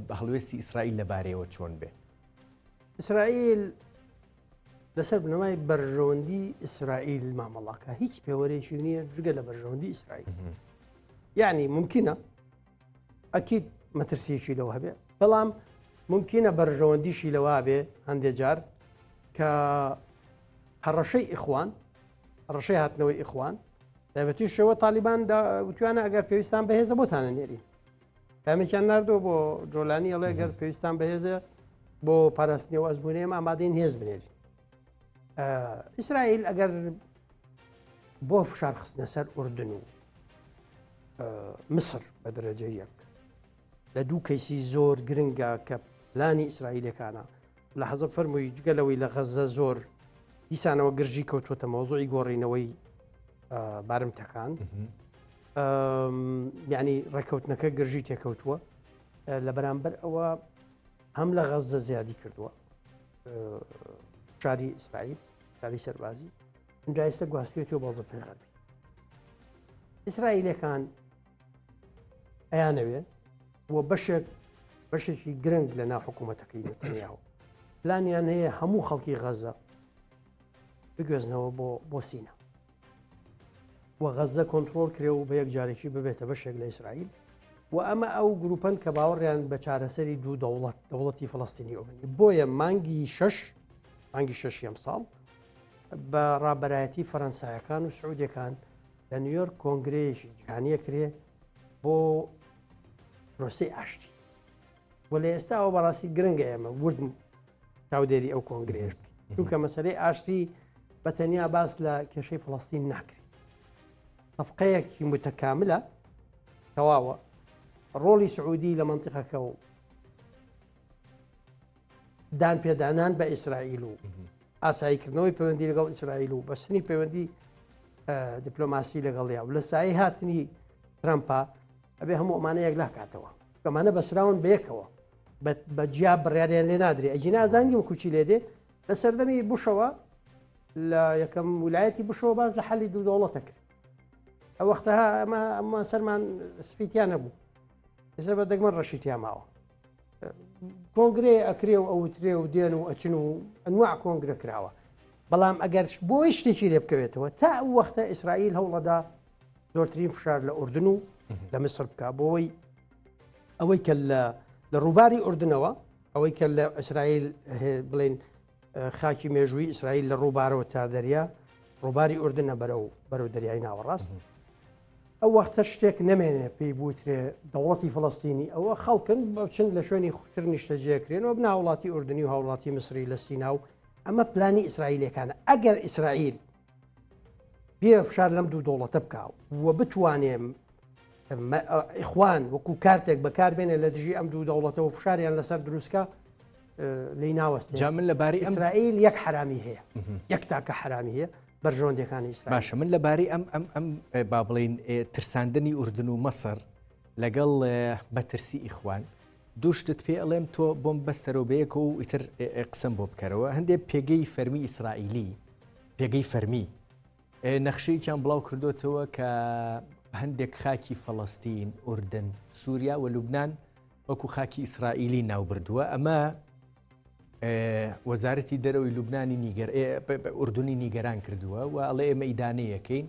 بە هەڵوێستی ئیسرائیل لەبارەیەوە چۆن بێ؟ ئیسرائیل لەسەر بنەمای بەرژەوەندی ئیسرائیل مامەڵاکە هیچ پێوەرێکی نییە جگە لە بەرژەوەندی ئیسرائیل. یعنی ممکنە ئەکید مەترسیەکی لەوە هەبێ، بەڵام ممکنە بەرژەوەندیشی لەوا بێ هەندێک جار کە هەڕەشەی ئیخوان ڕەشەی هاتنەوەی ئیخوان تایبەتیشەوە تالیبان وتوانە ئەگەر پێویستان بەهێزە بۆتانە نێری کامێکیان نردەوە بۆ جۆلانی ئەڵێ گەر پێویستان بەهێزە بۆ پاراستنیەوە ئەزبوونێمە ئامادەین هێز بنێری. ئیسرائیل ئەگەر بۆ فشار خستنە سەر ئوردن و مصر بە دەرەجە یەک لە دوو کەیسی زۆر گرنگە کە پلانی ئیسرائیلەکانە لە حەزب فەرمووی جگەلەوەی لە غەزە زۆر دیسانەوە گرژی کەوتوتە مۆزوعی گۆڕینەوەی بارمتەکان، یعنی ڕێکەوتنەکە گرژی تێکەوتووە لە بەرامبەر ئەوە هەم لە غەزە زیادی کردووە شاری ئیسرائیل شاری سەربازی ئەنجایستە گواستوێتەوە بۆ زەفری غەربی. ئیسرائیلەکان ئەیانەوێ وە بەشێکی گرنگ لە ناو حکوومەتەکەی نێتەنیاهو پلانیان هەیە هەموو خەڵکی غەزە بگوێزنەوە بۆ سینە و غەزە کۆنتترۆل کرێ و بە یەک جارێکی ببێتە بەشێک لە ئیسرائیل و ئەمە ئەو گروپەن کە باوەڕیان بە چارەسەری دوو دەوڵەتی فەڵەستینی ئەومنی بۆیە مانگی شەش ئەمساڵ بە ڕابەرایەتی فەرەنسایەکان و سعودیەکان لە نیویۆرک کۆنگرەیەکی جیهانیە کرێ بۆ پرۆسەی ئاشتی و لە ئێستا ئەو بەڕاستی گرنگە ئێمە وردم چاودێری ئەو کۆنگرێش چونکە مەسەلەی ئاشتی بەتەنیا باس لە کێشەی فڵەستین ناکرێت. صفقەیەکی متەکاملە تەواوە ڕۆڵی سعودی لە منتیقەکە و دان پێدانان بە ئیسرائیل و ئاساییکردنەوەی پەیوەندی لەگەڵ ئیسرائیل و بەستنی پەیوەندی دیپلۆماسی لەگەڵیا و لە سایه هاتنی ترامپا ئەبێ هەموو ئەمانە یەک لاکاتەوە ئەمانە بەسراون بەیەکەوە بە جیا بڕیاریان لێ نادرێ ئەجینا ئازانگی کوچی لێدێ لە سەردەمی بوشەوە لە یەکەم ویلایەتی بوشەوە باز لە حەلی دوو دەوڵەتە کرد ئەو وەختەها ئەمە سەرمان سپیتیان نەبوو ئێستا بە دەگمەن ڕەشیتیا ماوە کۆنگرێ ئەکرێ و ئەوترێ و دێن و ئەچن و ئەنواع کۆنگرە کراوە بەڵام ئەگەر بۆی شتێکی لێ بکەوێتەوە تا ئەو وەختە ئیسرائیل هەوڵەدا زۆرترین فشار لە ئوردن و لە مصر بکە بۆەوەی ئەوەی کە لە ڕووباری ئوردنەوە ئەوەی کە لە ئیسرائیل بڵێن خاکی مێژووی ئیسرائیل لە ڕووبارەوە تا دەریا ڕووباری ئوردنە بەرەو دەریای ناوەڕاست ئەو وەختە شتێک نەمێنێ پێی بوترێ دەوڵەتی فڵەستینی ئەوە خەڵکن بچن لە شوێنی خوتر نیشتەجێکرێنەوە بناوڵاتی ئوردنی و هاوڵاتی مصری لە سینا و ئەمە پلانی ئیسرائیلەکانە ئەگەر ئیسرائیل بێ فشار لەم دوو دەوڵەتە بکاو و بتوانێ ئیخوان وەکو کارتێک بەکاربێنێ لە دژی ئەم دوو دەوڵەتەوە فشاریان لەسەر دروستکە لی ناوەستێ من لەباری ئیسرائیل یەک حرامی هەیە یەک تاکە حرامی هەیە بەرژەوەندەکانی ئیسرائیل. باشە من لەباری ئەم با بڵین ترساندنی ئوردن و مەسر لەگەڵ بەترسی ئیخوان دووشتت پێ ئەڵێم تۆ بۆم بەستەرەوە بەیەکە و ئیتر قسم بۆ بکەرەوە هەندێک پێگەی فەرمی ئیسرائیلی پێگەی فەرمی نەخشەیەکیان بڵاو کردوتەوە کە هەندێک خاکی فەڵەستین ئوردن سووریا و لوبنان وەکو خاکی ئیسرائیلی ناوبردووە ئەمە وەزارەتی دەرەوەی لوبنانی ئوردنی نیگەران کردووە و ئەڵێ ئێمە ئیدانەیەکەین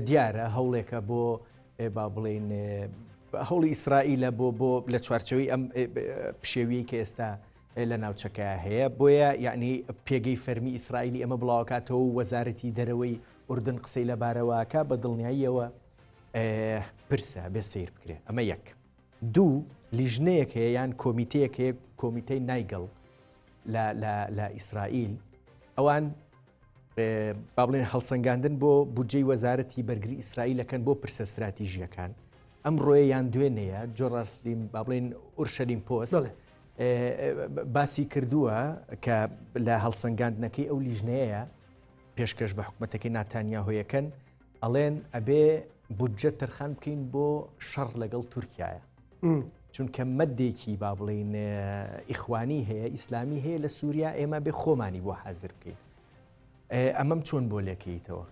دیارە هەوڵێکە بۆ با بڵێن هەوڵی ئیسرائیلە بۆ لە چوارچەوەی ئەم پشێویی کە ئێستا لە ناوچەکە هەیە بۆیە یعنی پێگەی فەرمی ئیسرائیلی ئەمە بڵاوکاتەوە و وەزارەتی دەرەوەی ئوردن قسەی لەبارەوەکە بە دڵنیاییەوە پرسە بێ سیر بکرێ ئەمە یەک دوو لیژنەیەک هەیە یان کۆمیتەیەک هەیە کۆمیتەی نایگەڵ لە ئیسرائیل ئەوان با بڵێن هەڵسەنگاندن بۆ بودجەی وەزارەتی بەرگری ئیسرائیلەکەن بۆ پرسە استراتیژیەکان ئەم ڕۆیەیان دوێنەیە جۆڕاستلیم با بڵێن ئورشەلیم پۆست باسی کردووە کە لە هەڵسەنگاندنەکەی ئەو لیژنەیە پێشکەش بە حکوومەتەکەی ناتانیاهۆیەکەن ئەڵێن ئەبێ بودجە تەرخان بکەین بۆ شەڕ لەگەڵ تورکایە چونکە مەدێکی با بڵێن ئیخوانی هەیە ئیسلامی هەیە لە سووریا ئێمە بێ خۆمانی بۆ حازر بکەین ئەمەم چۆن بۆ لێکەیتەوە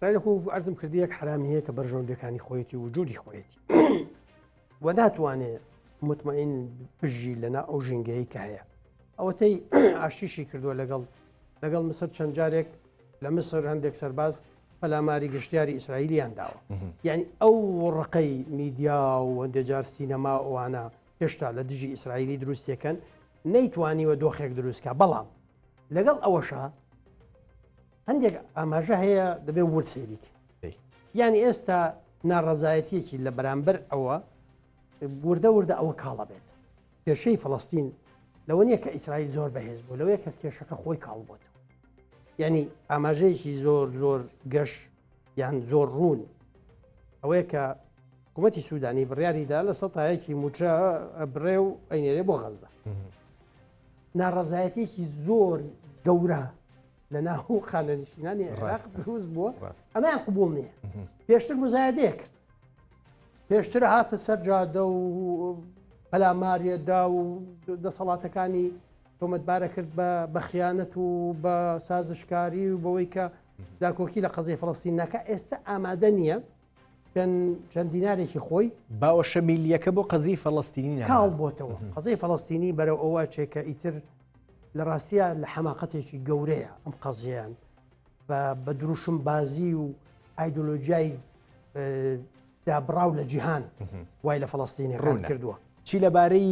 ڕایەکو ئەرزم کردی یەک حرامی هەیە کە بەرژەوەندەکانی خۆیەتی وجودی خۆیەتی و ناتوانێت مطمئن بژی لەنا ئەو ژینگەی کە هەیە ئەوەتەی ئاشتیشی کردووە لەگەڵ مسر چەند جارێک لە مسر هەندێک سەرباز پەلاماری گەشتیاری ئیسرائیلیان داوە یعنی ئەو ڕقەی میدیا و هەندێجار سینەما ئەوانە هێشتا لە دژی ئیسرائیلی دروستێکەن نەیتوانیوە دۆخێک دروستکە بەڵام لەگەڵ ئەوەشە هەندێک ئاماژە هەیە دەبێت ورد سێریک یعنی ئێستا ناڕەزایەتیەکی لە بەرامبەر ئەوە وردە ئەوە کاڵە بێت کێشەی فەڵەستین لەوە نییە کە ئیسرائیل زۆر بەهێز بوو لەوەیە کە کێشەکە خۆی کاڵ بۆتەوە یعنی ئاماژەیەکی زۆر گەشت یان زۆر ڕوون ئەوەیە کە حکوومەتی سوودانی بڕیاریدا لە سەتایەکی موچە بڕێ و ئەینێرێ بۆ غەزە ناڕەزایەتێکی زۆر گەورە لە ناو خانەنشینانی عێراق دروست بووە ئەمایان قبوڵ نییە پێشتر مزایدەیە کرد پێشتر هاتە سەر جادە و پەلاماریەدا و دەسەڵاتەکانی تۆمەتبارە کرد بە خیانەت و بە سازشکاری و بەوەی کە داکۆکی لە قەزای فەڵەستین ناکە ئێستا ئامادە نییە چەند دینارێکی خۆی باوەشە میلیەکە بۆ قەزی فەڵەستینی کاڵ بۆتەوە قەزای فەڵەستینی بەرەو ئەوە چێکە ئیتر لە ڕاستیە لە حەماقەتێکی گەورەیە ئەم قەزیان بە دروشم بازی و ئایدۆلۆژیای دابڕاو لە جیهان وای لە فەڵەستینی ڕوون کردووە چی لەبارەی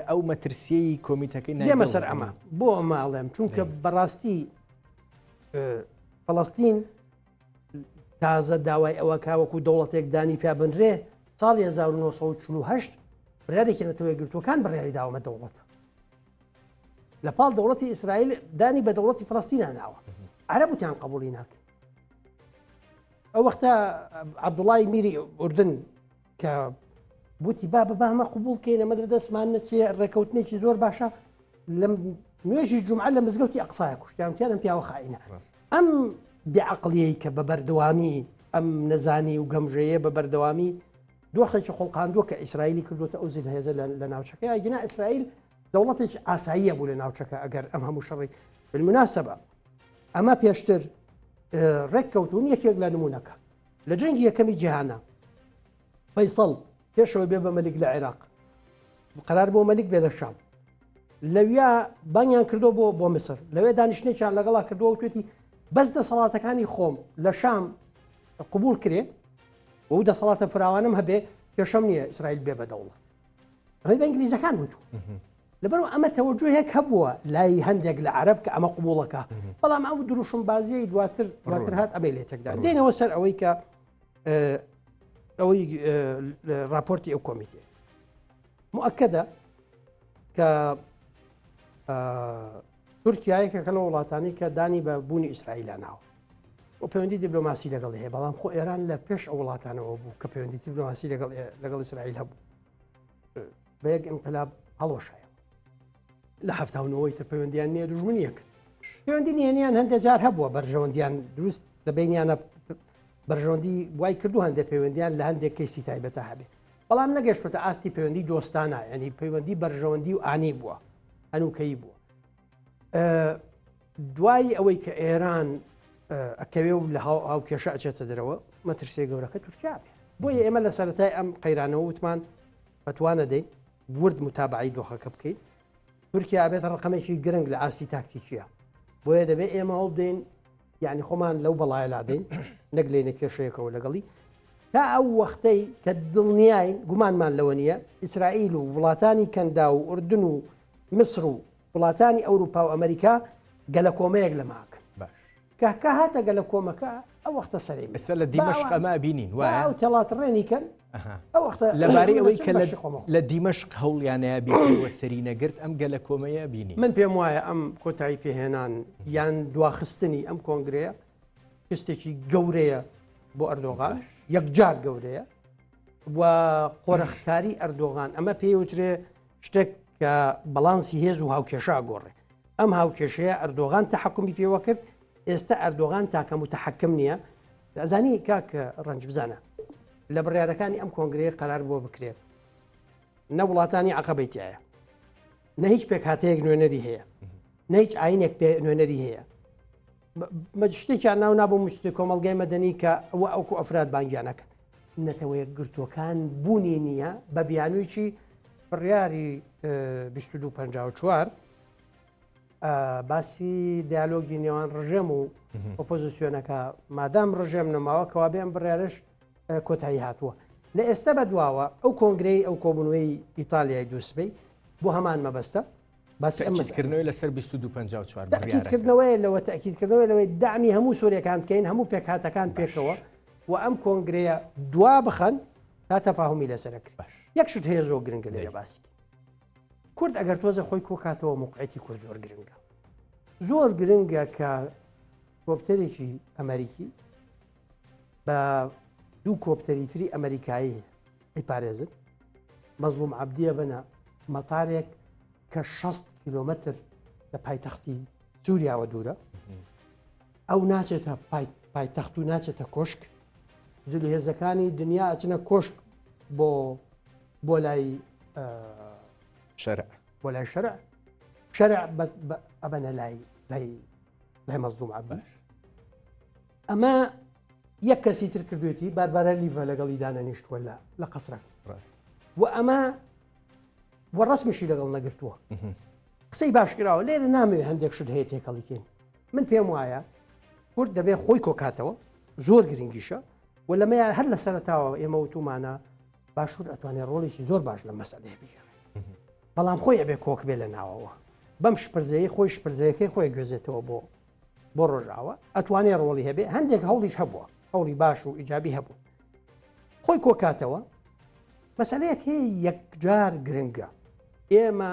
ئەو مەترسیەی کۆمیتەکەی دێمە سەر ئەمە بۆ ئەماڵێم چونکە بەڕاستی فەڵەستین تازە داوای ئەوە کاوەکو دەوڵەتێک دانی پیا بنرێ ساڵی 1948 بڕیارێکی نەتەوەی گرتوەکان بڕیاری داوەمە دەوڵەتە لە پاڵ دەوڵەتی ئیسرائیل دانی بە دەوڵەتی فەڵەستینە ناوە عەرەبوتیان قبوڵی ناکرد ئەو وەختە عەبدوڵای میری ئوردن کە بوتی با هەمە قبول کەین ئەمە دەستمان نەچێ ڕێکەوتنێکی زۆر باشە لە نوێژی جومعە لە مزگەوتی ئەقسایە کوشتیانتیانم پیاوە خائینە ئەم بێعەقلیەی کە بە بەردەوامی ئەم نەزانی و گەمژەیە بە بەردەوامی دۆخێکی خۆڵقاندووە کە ئیسرائیلی کردوتە ئەو زیل هێزە لە ناوچەکە یاگینا ئیسرائیل دەوڵەتێکی ئاساییە بوو لە ناوچەکە ئەگەر ئەم هەموو شەڕی بالمناسبە ئەمە پێشتر ڕێککەوتون یەکێک لە نمونونەکە لە جەنگی یەکەمی جیهانە فەیسەڵ پێشەوە بێ بە مەلیک لە عێراق قەرار بۆ مەلیک بێ لە شام لەویا بانیان کردو بۆ مسر لەوێ دانیشتێکیان لەگەڵا کردووە و توێتی بەس دەسەڵاتەکانی خۆم لە شام قبول کرێ و دەسەڵاتە فراوانم هەبێ پێشەم نییە ئیسرائیل بێ بە دەوڵەت ئەمەی بە ئینگلیزەکان وتو لەبەرەوە ئەمە تەوەجۆیەک هەبووە لای هەندێک لە عەرەب کە ئەمە قبوڵەکە بەڵام ئەو دروشم بازیەی دواتر هات ئەمەی لێ تێکدا دێنەوە سەر ئەوەی کە ئەوەی راپۆرتی ئەو کۆمیتێ مؤکدە کە تورکیایەکە کە لە وڵاتانی کە دانی بە بوونی ئیسرائیلە ناوە و پەیوەندی دیبلۆماسی لەگەڵ هەیە بەڵام خۆ ئێران لە پێش ئەو وڵاتانەوە بوو کە پەیوەندی دیبلۆماسی لەگەڵ ئیسرائیل هەبوو بە یەک ئینقلاب هەڵوەشایە لە هەفتاونەوەی تر پەیوەندیان نییە دوژمنیەک پەیوەندی نیێنیان هەندێک جار هەبووە بەرژەوەندیان دروست لەبینیانە بەرژەوەندی وای کردو هەندێک پەیوەندیان لە هەندێک کەیسی تایبەتە هەبێ بەڵام نەگەشتوتە ئاستی پەیوەندی دۆستانە ینی پەیوەندی بەرژەوەندی و ئانی بووە هەنووکەی بووە دوای ئەوەی کە ئێران ئەکەوێ و لە هاوکێشە ئەچێتە دەرەوە مەترسێ گەورەکە تورکیا بێ بۆیە ئێمە لە سەرەتای ئەم قەیرانەوە وتمان بەتوانە دەین ورد متابعی دۆخەکە بکەیت تورکیا ئابێتە ڕقەمێکی گرنگ لە ئاستی تاکتیکیە بۆیە دەبێت ئێمە هەڵدەین یعنی خۆمان لەو بەڵایە لادەین نەک لێنە کێشەیەکەوە لەگەڵی تا ئەو وەختەی کە دڵنیاین گومانمان لەوە نییە ئیسرائیل و وڵاتانی کەندا و ئوردن و مسر و وڵاتانی ئەوروپا و ئەمریکا گەلە کۆمەیەک لە ماکەن کە هاتە گەلە کۆمەکە ئەو وەختە سەرێ ئێستا لە دیمەشق ئەمە بینین وایە ئەو تێڵات ڕێنیکەن ئەو وەختە لەبارەی ئەوەی کە لە دیمەشق هەوڵیانەیە بیکەوە سەری نەگرت ئەم گەلە کۆمەیە بینی من پێم وایە ئەم کۆتایی پێهێنان یان دواخستنی ئەم کۆنگرەیە کەستێکی گەورەیە بۆ ئەردۆغان یەکجار گەورەیە و قۆرەخکاری ئەردۆغان ئەمە پێیوترێ شتێک کە بەڵانسی هێز و هاوکێشە گۆڕێ ئەم هاوکێشەیە ئەردۆغان تەحەکومی پێوە کرد ئێستا ئەردۆغان تاکە متەحەکم نییە ئەزانی کاکە ڕەنج بزانە لە بڕیارەکانی ئەم کۆنگرەیە قەرار بۆ بکرێت نە وڵاتانی عەقەبەیتیایە نە هیچ پێک هاتەیەک نوێنەری هەیە نە هیچ ئاینێک پێ نوێنەری هەیە شتێکیان ناو نابوو مشتی کۆمەڵگەی مەدەنی کە ئەوە ئەوکو ئەفراد بانگیانەکەن نەتەوەیە گرتوەکان بوونی نییە بە بیانوویی بڕیاری 2254 باسی دیالۆگی نێوان ڕژێم و ئۆپۆزیسیۆنەکە مادام ڕژێم نەماوە کەوا بێن بڕیارش کۆتایی هاتووە لە ئێستا بەدواوە ئەو کۆنگرەی ئەو کۆبوونەوەی ئیتالیای دووسبەی بۆ هەمان مەبەستە باسی ئەمەکردنەوەی لەسەر 2254 تاکیدکردنەوەی لەوە تاکیدکردنەوەی لەوەی دامی هەموو سوورەکان بکەین هەموو پێکهاتەکان پێشەوە و ئەم کۆنگرەیە دوا بخەن تا تەفاهمی لەسەرەکرد باش یەکشت هەیە زۆر گرنگە لێرە باسی کورد ئەگەر تۆزە خۆی کۆکاتەوە موقعیتی کورد زۆر گرنگە زۆر گرنگە کە کۆپتەرێکی ئەمریکی بە دوو کۆپتەری تری ئەمریکایی ئەیپارێزن مەزلوم عەبدیە بنە مەتارێک کە 60 کیلۆمەتر لە پایتەختی سووریاوە دوورە ئەو ناچێتە پایتەخت و ناچێتە کۆشک زلی هێزەکانی دنیا ئەچنە کۆشک بۆ لای شەرع بۆ لای شەرع ئەبەنە لای مەزلوم عەبدی ئەمە یەک کەسی تر کردوێتی باربارە لیڤە لەگەڵی دانەنیشتووە لە قەسرە و ئەمە وەڕەسمیشی لەگەڵ نەگرتووە قسەی باشکراوە لێرە نامەوێت هەندێک شت هەیە تێکەڵیکەین من پێم وایە کورد دەبێت خۆی کۆکاتەوە زۆر گرنگیشە و لەمەیان هەر لە سەرتاوە ئێمە وتومانە باشوور ئەتوانێت ڕۆڵێکی زۆر باش لە مەسەلەیە بگێڕێت بەڵام خۆی ئەبێ کۆک بێ لە ناوەوە بەم شپرزەیە خۆی شپرزەیەکەی خۆی گوێزێتەوە بۆ ڕۆژاوە ئەتوانێت ڕۆڵی هەبێ هەندێک هەوڵیش هەبووە هەوڵی باش و ئیجابی هەبوو خۆی کۆکاتەوە مەسەلەیەک هەیە یەکجار گرنگە ئێمە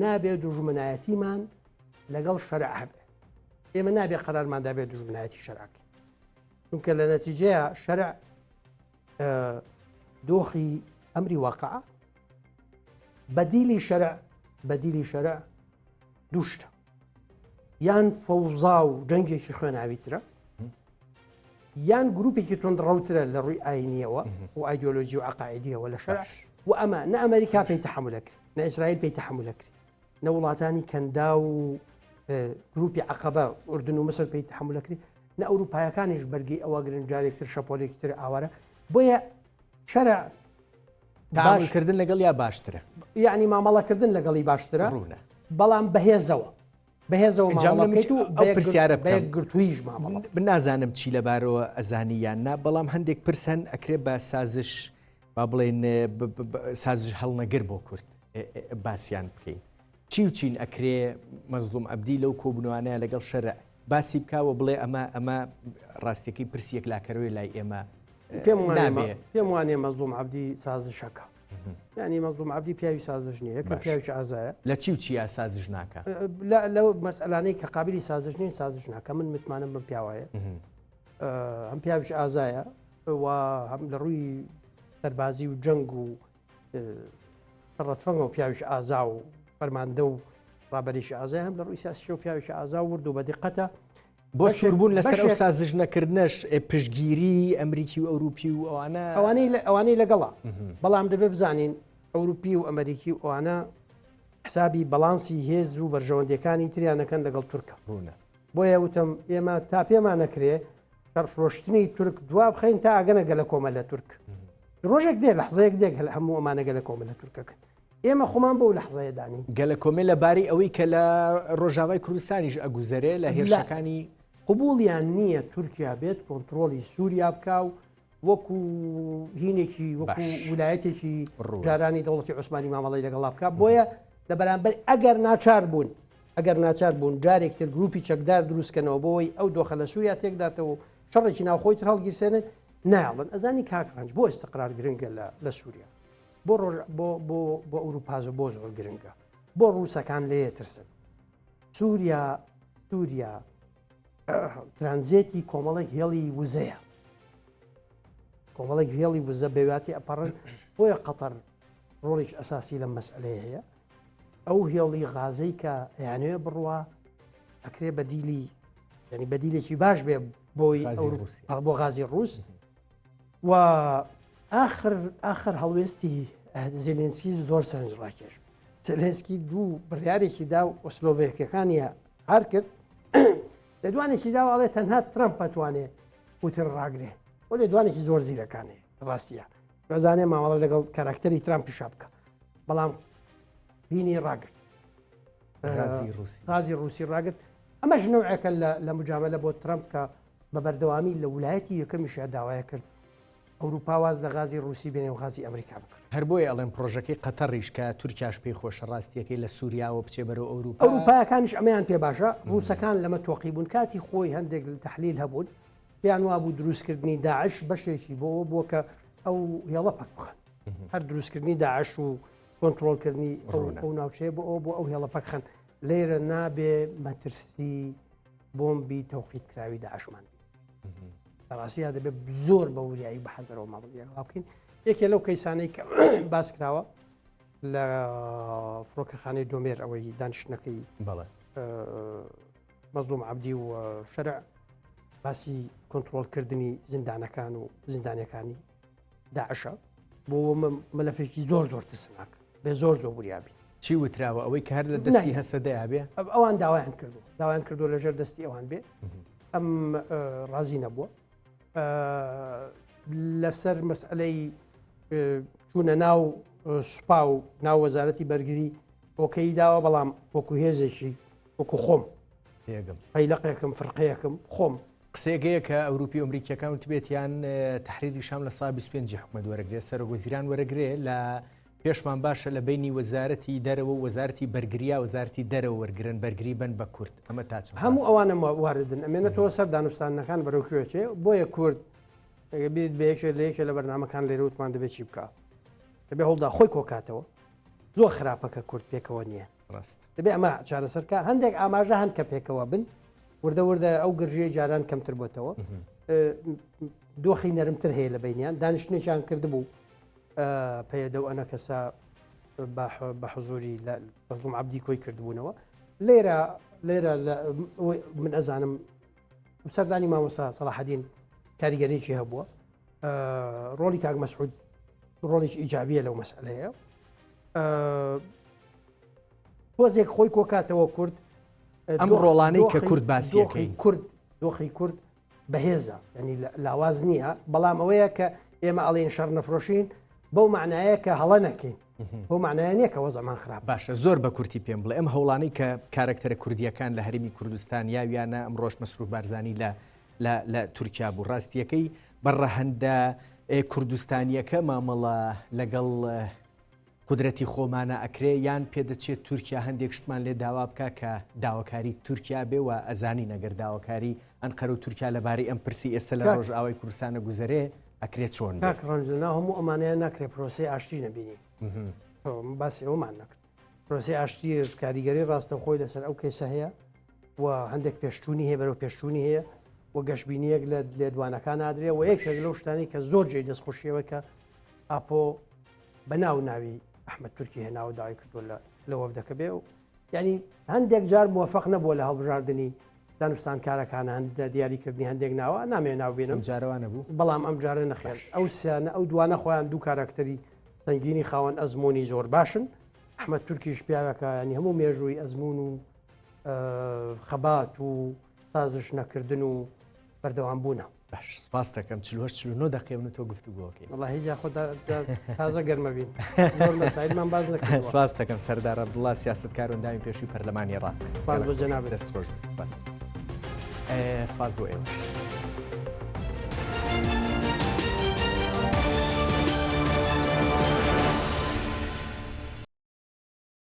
نابێت دوژمنایەتیمان لەگەڵ شەرع هەبێ ئێمە نابێت قەرارماندا بێت دوژمنایەتی شەرعکە چونکە لە نەتیجەیە شەرع دۆخی ئەمری واقعە بەدیلی شەرع دووشتە یان فەوزا و جەنگێکی خوێناویترە یان گروپێکی تۆندڕەوترە لە ڕووی ئاینیەوە و ئایدۆلۆژی و عەقایدیەوە لە شەرع و ئەمە نە ئەمریکا پێی تەحمولەکرد نە ئیسرائیل پێی تەحمولەکرد نە وڵاتانی کەندا و گروپی عەقەبە ئوردن و مسر پێی تەحمولەکرد نە ئەوروپایەکانیش بەرگی ئەوە گرنجارێکتر شەپۆلێکی تر ئاوارە بۆیە شەرع تاعاملکردن لەگەڵ یا باشترە یعنی مامەڵەکردن لەگەڵی باشترە بەڵام بەهێزەوە پرسیارە گرتوویش مامەڵە بنازانم چی لەبارەوە ئەزانیان نا بەڵام هەندێک پرسەن ئەکرێ بە سازش با بڵێن سازش هەڵنەگر بۆ کورد باسییان بکەین چی و چین ئەکرێ مەزلوم عەبدی لەو کۆبوونەوانەیە لەگەڵ شەرع باسی بکاوە بڵێ ئەمە ڕاستیەکەی پرسیەک لاکەرەوەی لای ئێمە پێم وانێ مەزلوم عەبدی سازشەکە یعنی مەزلوم عەبدی پیاوی سازش نییە کە پیاوی ئازایە لە چی و چیا سازش ناکە لەو مەسئلانەی کە قابلی سازش نین سازش ناکە من متمانم بم پیاوایە هەم پیاویش ئازایە و هەم لە ڕووی سەربازی و جەنگ و ڕەتفەنگە و پیاویش ئازا و فەرماندە و ڕابەریشی ئازای هەم لە ڕووی سیاسی و پیاویش ئازا ورد و بە دیقەتە بۆ سووربوون لەسەر ئەو سازش نەکردنەش پشتگیری ئەمریکی و ئەوروپی و ئەوانەی لەگەڵا بەڵام دەبێ بزانین ئەوروپی و ئەمریکی و ئەوانە حسابی بەڵانسی هێز و بەرژەوەندەکانی تریانەکەن لەگەڵ تورکە بۆیە وتم ئێمە تا پێمان نەکرێ شەرفرۆشتنی تورک دوا بخەین تا ئاگەنەگە لە کۆمە لە تورک ڕۆژێک دێ لەحزەیەک دێک هەموو ئەمانەگە لە کۆمە لە تورکەکەن ئێمە خۆمان بەو لەحزەیە دانی گەلە کۆمێ لە باری ئەوەی کە لە ڕۆژاوای کوردستانیش ئەگوزەرێ لە هێرشەکانی قبولیان نییە تورکیا بێت کۆنتترۆلی سووریا بکە و وەکو هینێکی وەکو ویلایەتێکی جارانی دەوڵەتی عوسمانی مامەڵی لەگەڵا بکە بۆیە لە بەرامبەر ئەگەر ناچار بوون جارێکتر گروپی چەکدار دروستکەنەوە بۆی ئەو دۆخە لە سووریا تێکداتەوە شەڕێکی ناوخۆی تر هەڵگیرسێنن ناڵن ئەزانی کاکڕنج بۆ ئێستقرار گرنگە لە سووریا بۆ ئەوروپاز و بۆ زۆر گرنگە بۆ ڕووسەکان لێ ترسن سووریا ترانزیتی کۆمەڵێک هێڵی وزەیە کۆمەڵێک هێڵی وزە بێواتی ئەپەڕن بۆیە قەتەر ڕۆڵێک ئەساسی لەم مەسئلەیە هەیە ئەو هێڵی غازەی کە یانوێ بڕوە ئەکرێ بەدیلی ینی بەدیلێکی باش بێ بۆ غازی ڕووس و ئاخر هەڵوێستی زێلێنسکی زۆر سەرنج ڕاکێش زێلێنسکی دوو بڕیارێکی دا و ئۆسلۆڤێکەکانیە هەر کرد لە دوانێکی داواڵێ تەنها ترەمپ ئەتوانێت پوتین ڕاگرێ بۆ لێ دوانێکی زۆر زیرەکانێ ڕاستیە ڕزانێ ماوەڵە لەگەڵ کاراکتەری ترامپی شابکە بەڵام بینی ڕاگرت غازی ڕووسی ڕاگرت ئەمەش نوعێکە لە مجاملە بۆ ترامپ کە بە بەردەوامی لە ویلایەتی یەکەمیشە داوایە کرد ئەوروپا واز لە غازی ڕووسی بێنێ و غازی ئەمریکا بکرد هەر بۆیە ئەڵێن پرۆژەکەی قەتەڕیش کە تورکیاش پێی خۆشە ڕاستیەکەی لە سووریاوە بچێ بەرەو ئەوروپا ئەوروپایەکانیش ئەمەیان پێ باشە ڕووسەکان لەمە تۆقی بوون کاتی خۆی هەندێک تحلیل هەبوون پێیان وا بوو دروستکردنی داعش بەشێکی بۆ کە ئەو هێڵە پەک بخەن هەر دروستکردنی داعش و کۆنتترۆلکردنی ئەو ناوچەیە بۆ ئەو هێڵە پەکخەن لێرە نابێ مەترسی بۆمبی تەوقیت کراوی داعشمان ڕاستیا دەبێت زۆر بە وریایی بە حەزەرەوە ماڵڵاوکەین یەکێ لەو کەیسانەی کە باس کراوە لە فڕۆکەخانەی دۆمێر ئەوەی دانیشتنەکەی مەزلوم عەبدی و شەرع باسی کۆنتترۆلکردنی زیندانەکان و زیندانەکانی داعشە بۆ مەلەفێکی زۆر ترسناک بێ زۆر وریابی چی وتراوە ئەوەی کە هەر لە دەستی هەسەدەیە بێ ئەوان داوایان کردو لەژێر دەستی ئەوان بێ ئەم ڕازی نەبووە لەسەر مەسئلەی چوونە ناو سوپا و ناو وەزارەتی بەرگری ئۆکەی داوە بەڵام وەکو هێزێکی وەکو خۆم قەیلەقێکم فرقەیەکم خۆم قسێگەیە کە ئەوروپی ئەمریکیەکان وتبێتیان تحریری شام لە ساڵ 25 حکومەت وەرەگرێت سەرۆکوەزیران وەرەگرێ لە پێشمان باشە لە بینی وەزارەتی دەرەوە و وەزارەتی بەرگریا وەزارەتی دەرەوە وەرگرن بەرگری بن بە کورد ئەمە تا هەموو ئەوانە واردن ئەمێنێتەوە سەر دانوستانەکان بەرەوکوێچێ بۆیە کورد بێت بەیەکێ لە یەکێ لە بەرنامەکان لێرە وتمان دەبێت چی بکە دەبێ هەوڵدا خۆی کۆکاتەوە زۆر خراپەکە کورد پێکەوە نییە ڕاست دەبێ ئەمە چارەسەرکە هەندێک ئاماژە هەند کە پێکەوە بن وردە ئەو گرژەیە جاران کەمتر بۆتەوە دۆخی نەرمتر هەیە لە بینیان دانیشتنێکیان کردبوو پەیەدە و ئەنە کەسا بە حزوری لە مەزلوم عەبدی کۆی کردبوونەوە لێرە من ئەزانم سەردانی مامۆستا سەلاحەدین کاریگەرێکی هەبووە ڕۆلی کاک مەسعود ڕۆڵێکی ئیجابیە لەو مەسئلەیە تۆزێک خۆی کۆکاتەوە کورد ئەم ڕۆڵانەی کە کورد باسیەکەی دۆخی کورد بەهێزە ینی لاواز نییە بەڵام ئەوەیە کە ئێمە ئەڵێن شەڕ نەفرۆشین بەو معنایە کە هەڵە نەکەین بۆ معنایە نییە کە وەزەمان خراپ باشە زۆر بە کورتی پێم بڵێ ئەم هەوڵانەی کە کارکتەرە کوردیەکان لە هەرێمی کوردستان یاویانە ئەم ڕۆژ مەسرور بارزانی لە تورکیا بوو ڕاستیەکەی بەڕەهەندە کوردستانیەکە مامەڵە لەگەڵ قدرەتی خۆمانە ئەکرێ یان پێدەچێت تورکیا هەندێک شتمان لێ داوا بکە کە داواکاری تورکیا بێ و ئەزانی نەگەر داواکاری ئەنقەرە و تورکیا لەبارەی ئەم پرسی ئێستا لە ڕۆژ ئاوای کوردستانە گوزەرێ ئەکرێت چۆن ڕەنجنا هەموو ئەمانەیە ناکرێت پرۆسی ئاشتی نەبینی باسی ئەومان نەکرد پرۆسی ئاشتی کاریگەری ڕاستە خۆی لەسەر ئەو کێسە هەیە و هەندێک پێشتونی هەیە بەرەو پێشتونی هەیە و گەشتبینیەک لە لێدوانەکان نادرێ و یەکێک لەو شتانی کە زۆر جێی دەستخۆشیەوە کە ئاپۆ بەناو ناوی ئەحمەد تورکی هێناوە داوای کردووە لە وەفدەکە بێ و یعنی هەندێک جار موفق نەبووە لە هەڵبژاردننی دانوستان کارەکانە هەندە دیاریکردنی هەندێک ناوە نامێ ناوبێنم جارەوانە بوو بەڵام ئەم جارە نەخێن ئەو سیانە ئەو دوانە خۆیان دوو کارکتەری سنگینی خاوەن ئەزمموی زۆر باشن ئەحمەد تورکیش پیاوەکە ینی هەموو مێژووی ئەزمون و خەبات و سازش نەکردن و بەردەوام بوونە باش سپاس دەکەم 49 دقیقە تۆ گفتوگۆکەی والله هیچ خۆ تازە گەرمەبین زۆر مەسایلمان باز نەکرد سپاس دەکەم سەردار عەبدوڵڵا سیاسەتکار و ئەندامی پێشووی پەرلەمانی ڕاک سپاس بۆ جەناب دەست خۆش سپاس بۆ ئێوە